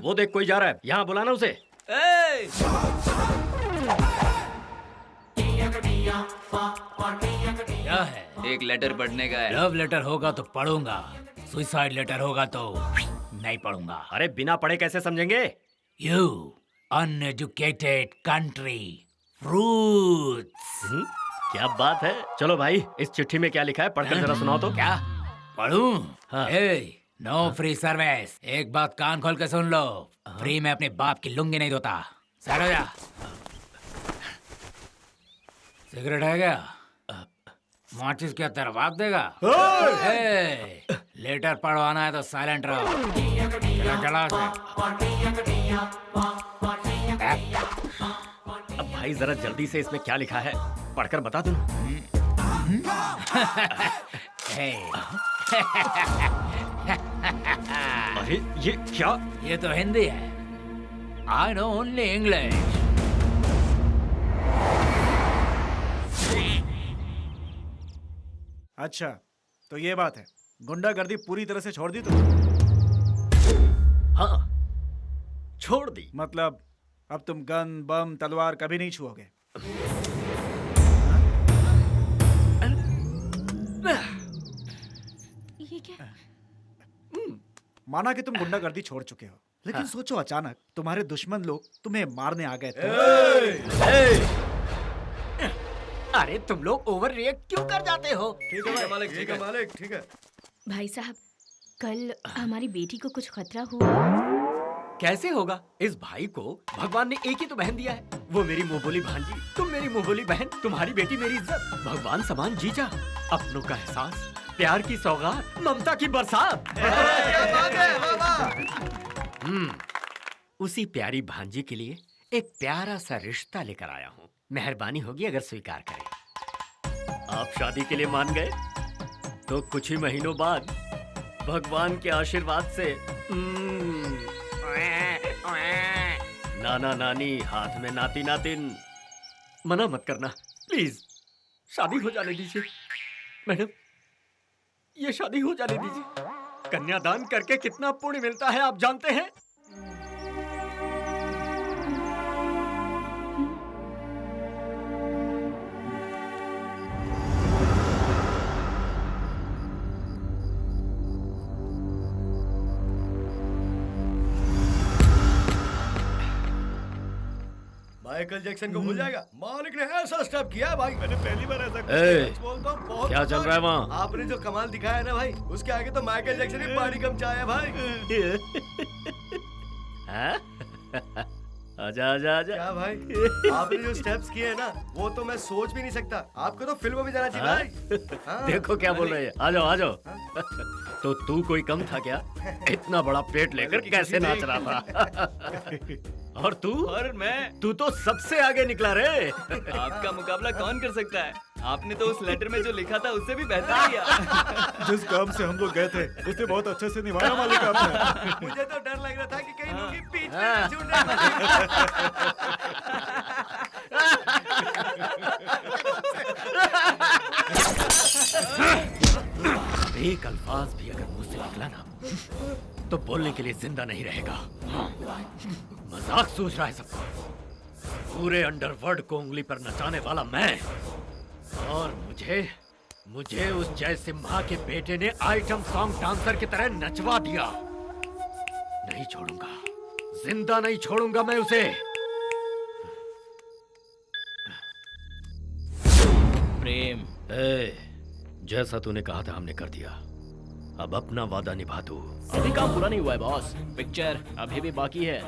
वो देख कोई जा रहा है, यहाँ बुलाना उसे। क्या है? एक लेटर पढ़ने का है। लव लेटर होगा तो पढ़ूंगा, सुसाइड लेटर होगा तो नहीं पढ़ूंगा। अरे बिना पढ़े कैसे समझेंगे? You uneducated country fruits. क्या बात है। चलो भाई, इस चिट्ठी में क्या लिखा है पढ़कर जरा सुनाओ तो। क्या पढ़ूं? हाँ। No free service. एक बात कान खोल के सुन लो, फ्री में अपने बाप की लुंगी नहीं धोता। सर हो जा। सिगरेट है क्या? माचिस क्या तेरा बाप देगा? लेटर पढ़वाना है तो साइलेंट रहो। चला अब भाई जरा जल्दी से इसमें क्या लिखा है पढ़कर बता दो। अरे ये क्या? ये तो हिंदी है। I know only English. अच्छा, तो ये बात है, गुंडागर्दी पूरी तरह से छोड़ दी तो? हाँ, छोड़ दी। मतलब अब तुम गन बम तलवार कभी नहीं छुओगे? ये क्या? माना कि तुम गुंडागर्दी छोड़ चुके हो, लेकिन सोचो अचानक तुम्हारे दुश्मन लोग तुम्हें मारने आ गए तो? अरे तुम लोग ओवर रिएक्ट क्यों कर जाते हो? ठीक है मालिक, ठीक है मालिक, ठीक है। भाई साहब, कल हमारी बेटी को कुछ खतरा हुआ? कैसे होगा? इस भाई को भगवान ने एक ही तो बहन दिया है, वो मेरी मुंहबोली भांजी, तुम मेरी मुंहबोली बहन, तुम्हारी बेटी मेरी इज्जत, भगवान समान जीजा, अपनों का एहसास, प्यार की सौगात, ममता की बरसात। उसी प्यारी भांजी के लिए एक प्यारा सा रिश्ता लेकर आया हूँ, मेहरबानी होगी अगर स्वीकार करें। आप शादी के लिए मान गए? तो कुछ ही महीनों बाद भगवान के आशीर्वाद से नाना नानी हाथ में नाती नातिन। मना मत करना प्लीज, शादी हो जाने दीजिए मैडम, ये शादी हो जाने दीजिए। कन्यादान करके कितना पुण्य मिलता है आप जानते हैं? माइकल जैक्सन को भूल जाएगा? मालिक ने ऐसा स्टेप किया है भाई, मैंने पहली बार ऐसा बोलता हूँ। बहुत क्या चल रहा है वहाँ? आपने जो कमाल दिखाया है ना भाई, उसके आगे तो माइकल जैक्सन ही पानी कम चाहे भाई। आजा आजा आजा। क्या भाई, आपने जो स्टेप्स किए हैं ना, वो तो मैं सोच भी नहीं सकता। आपको तो फिल्मों में जाना चाहिए भाई। हाँ? देखो क्या बोल रहे हैं। आ जाओ आ जाओ। तो तू कोई कम था क्या? इतना बड़ा पेट लेकर कैसे नाच रहा था? और तू? और मैं? तू तो सबसे आगे निकला रे। आपका मुकाबला कौन कर सकता है? आपने तो उस लेटर में जो लिखा था उससे भी बेहतर किया। जिस काम से हम लोग गए थे उसे बहुत अच्छे से निभाया मालिक आपने। मुझे तो डर लग रहा था कि कहीं लोग बीच में छूट जाए। एक अल्फाज भी अगर मुझसे निकला ना तो बोलने के लिए जिंदा नहीं रहेगा। मजाक सोच रहा है सबको। पूरे अंडरवर्ल्ड को उंगली पर नचाने वाला मैं, और मुझे उस जय सिम्हा के बेटे ने आइटम सॉन्ग डांसर की तरह नचवा दिया। नहीं छोड़ूंगा, जिंदा नहीं छोड़ूंगा मैं उसे। प्रेम, जैसा तूने कहा था हमने कर दिया। अब अपना वादा निभा तू। अभी काम पूरा नहीं हुआ है बॉस, पिक्चर अभी भी बाकी है।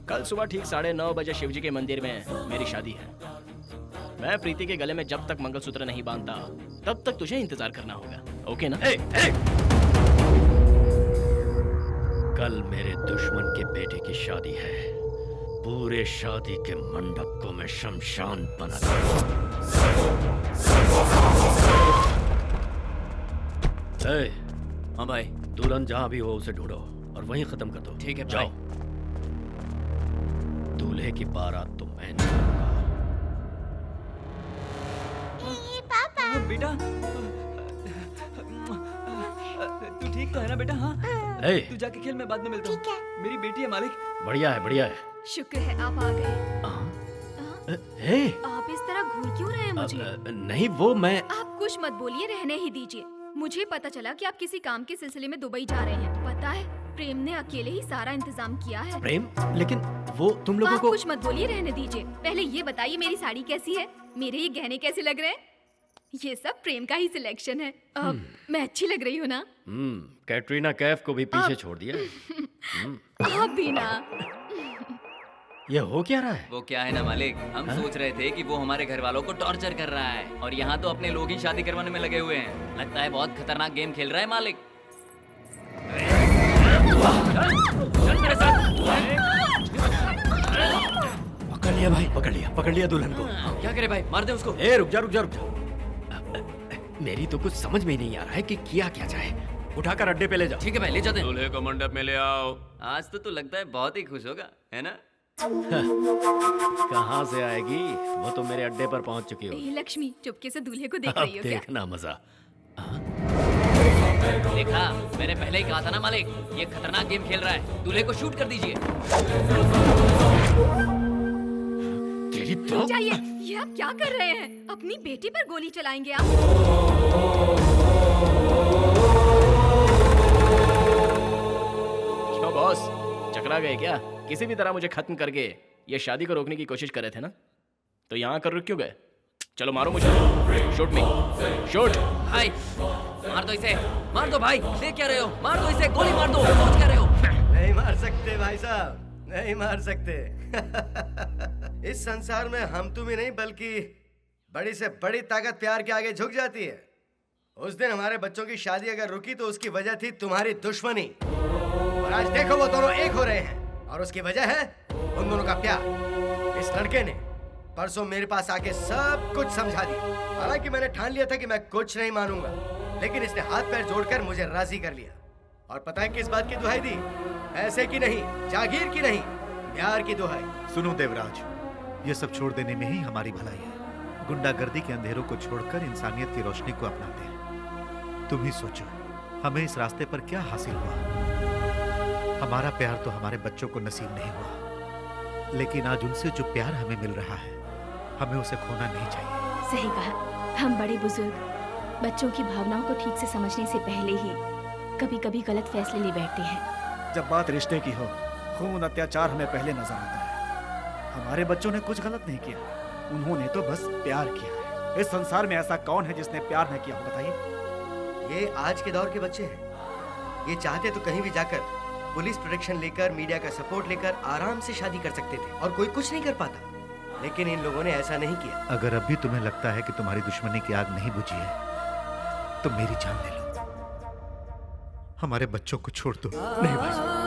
कल सुबह ठीक 9:30 बजे शिवजी के मंदिर में मेरी शादी है। मैं प्रीति के गले में जब तक मंगलसूत्र नहीं बांधता तब तक तुझे इंतजार करना होगा, ओके ना? कल मेरे दुश्मन के बेटे की शादी है। पूरे शादी के मंडप को मैं शमशान बना दूंगा। हाँ भाई। दुल्हन जहां भी हो उसे ढूंढो और वहीं खत्म कर दो। ठीक है जाओ। दूल्हे की बारात तो मैं निकालूंगा। पापा। बेटा, तू ठीक तो है ना बेटा? हाँ। तू जाके खेल, मैं बाद में मिलता हूँ। मेरी बेटी है मालिक। बढ़िया है बढ़िया है। शुक्र है आप आ गए। आप इस तरह घूर क्यों रहे हैं मुझे? नहीं वो मैं। आप कुछ मत बोलिए, रहने ही दीजिए। मुझे पता चला कि आप किसी काम के सिलसिले में दुबई जा रहे हैं। पता है, प्रेम ने अकेले ही सारा इंतजाम किया है। प्रेम? लेकिन वो तुम लोगों आप को। कुछ मत बोलिए, रहने दीजिए। पहले ये बताइए मेरी साड़ी कैसी है, मेरे ये गहने कैसे लग रहे हैं? ये सब प्रेम का ही सिलेक्शन है। मैं अच्छी लग रही हूँ ना? कैटरीना कैफ को भी पीछे छोड़ दिया। आप भी ना। ये हो क्या रहा है? वो क्या है ना मालिक, हम सोच रहे थे कि वो हमारे घर वालों को टॉर्चर कर रहा है और यहाँ तो अपने लोग ही शादी करवाने में लगे हुए हैं। लगता है बहुत खतरनाक गेम खेल रहा है मालिक। पकड़ लिया भाई, पकड़ लिया दुल्हन को। क्या करे भाई, मार दे उसको। रुक जा। मेरी तो कुछ समझ में ही नहीं आ रहा है कि किया क्या जाए। उठाकर अड्डे पे ले जाओ। ठीक है भाई, ले जाते हैं। दूल्हे को मंडप में ले आओ। आज तो तू लगता है बहुत ही खुश होगा, है ना? कहाँ से आएगी, वो तो मेरे अड्डे पर पहुंच चुकी हो। लक्ष्मी चुपके से दूल्हे को देख अब रही हो क्या? देखना मजा। देखा, मैंने पहले ही कहा था ना मालिक, ये खतरनाक गेम खेल रहा है। दूल्हे को शूट कर दीजिए। तेरी तो। चाहिए, ये आप क्या कर रहे हैं? अपनी बेटी पर गोली चलाएंगे आप? क्यों बॉस, चकरा गए क्या? किसी भी तरह मुझे खत्म करके ये शादी को रोकने की कोशिश कर रहे थे ना, तो यहाँ कर रुक क्यों गए? चलो मारो मुझे। शूट मी, शूट। भाई मार दो इसे, मार दो भाई। देख क्या रहे हो? मार दो इसे, गोली मार दो। सोच क्या रहे हो? नहीं मार सकते भाई साहब, नहीं मार सकते। इस संसार में हम तुम ही नहीं बल्कि बड़ी से बड़ी ताकत प्यार के आगे झुक जाती है। उस दिन हमारे बच्चों की शादी अगर रुकी तो उसकी वजह थी तुम्हारी दुश्मनी, और आज देखो वो दोनों एक हो रहे हैं, और उसकी वजह है उन दोनों का प्यार। इस लड़के ने परसों मेरे पास आके सब कुछ समझा दिया। हालांकि मैंने ठान लिया था कि मैं कुछ नहीं मानूंगा, लेकिन इसने हाथ पैर जोड़कर मुझे राजी कर लिया। और पता है किस बात की दुहाई दी? पैसे की नहीं, जागीर की नहीं, प्यार की दुहाई। सुनो देवराज, ये सब छोड़ देने में ही हमारी भलाई है। गुंडागर्दी के अंधेरों को छोड़कर इंसानियत की रोशनी को अपनाते हैं। तुम ही सोचो, हमें इस रास्ते पर क्या हासिल हुआ? हमारा प्यार तो हमारे बच्चों को नसीब नहीं हुआ, लेकिन आज उनसे जो प्यार हमें मिल रहा है, हमें उसे खोना नहीं चाहिए। सही कहा। हम बड़े बुजुर्ग बच्चों की भावनाओं को ठीक से समझने से पहले ही कभी कभी गलत फैसले ले बैठते हैं। जब बात रिश्ते की हो, खून अत्याचार हमें पहले नजर आता है। हमारे बच्चों ने कुछ गलत नहीं किया, उन्होंने तो बस प्यार किया है। इस संसार में ऐसा कौन है जिसने प्यार न किया हो, बताइए। ये आज के दौर के बच्चे हैं। ये चाहते तो कहीं भी जाकर पुलिस प्रोटेक्शन लेकर, मीडिया का सपोर्ट लेकर आराम से शादी कर सकते थे और कोई कुछ नहीं कर पाता, लेकिन इन लोगों ने ऐसा नहीं किया। अगर अब भी तुम्हें लगता है कि तुम्हारी दुश्मनी की आग नहीं बुझी है, तो मेरी जान ले लो। हमारे बच्चों को छोड़ दो। नहीं भाई,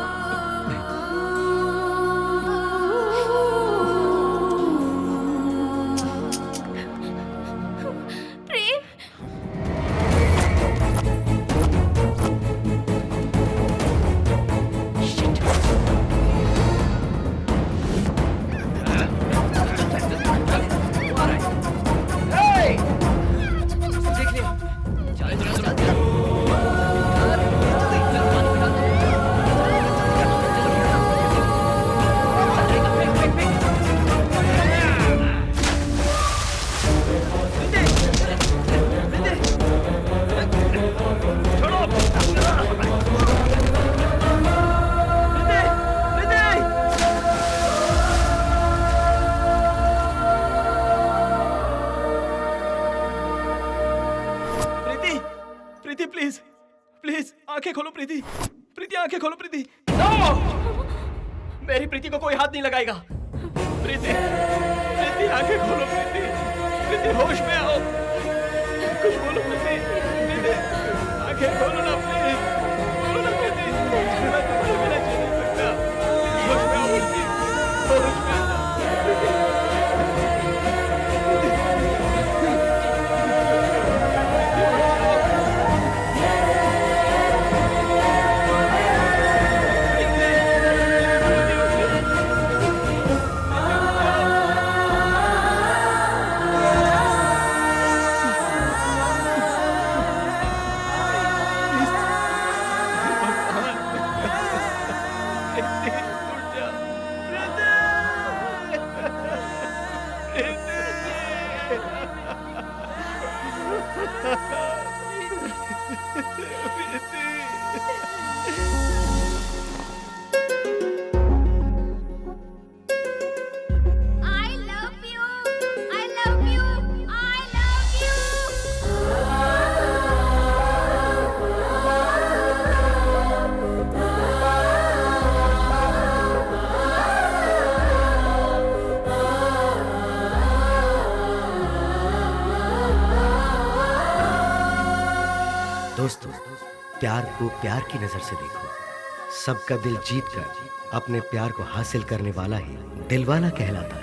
आंखें खोलो प्रीति, प्रीति आंखें खोलो प्रीति। नो! मेरी प्रीति को कोई हाथ नहीं लगाएगा। प्रीति, प्रीति आंखें खोलो प्रीति, प्रीति होश में आओ, कुछ बोलो प्रीति, प्रीति आंखें खोलो ना प्लीज, बोलो ना प्रीति, मैं तुम्हारे बिना जी नहीं सकता। होश में आओ प्रीति, होश में आ जाओ प्रीति। दोस्तों, प्यार को प्यार की नजर से देखो। सबका दिल जीत कर अपने प्यार को हासिल करने वाला ही दिलवाला कहलाता है।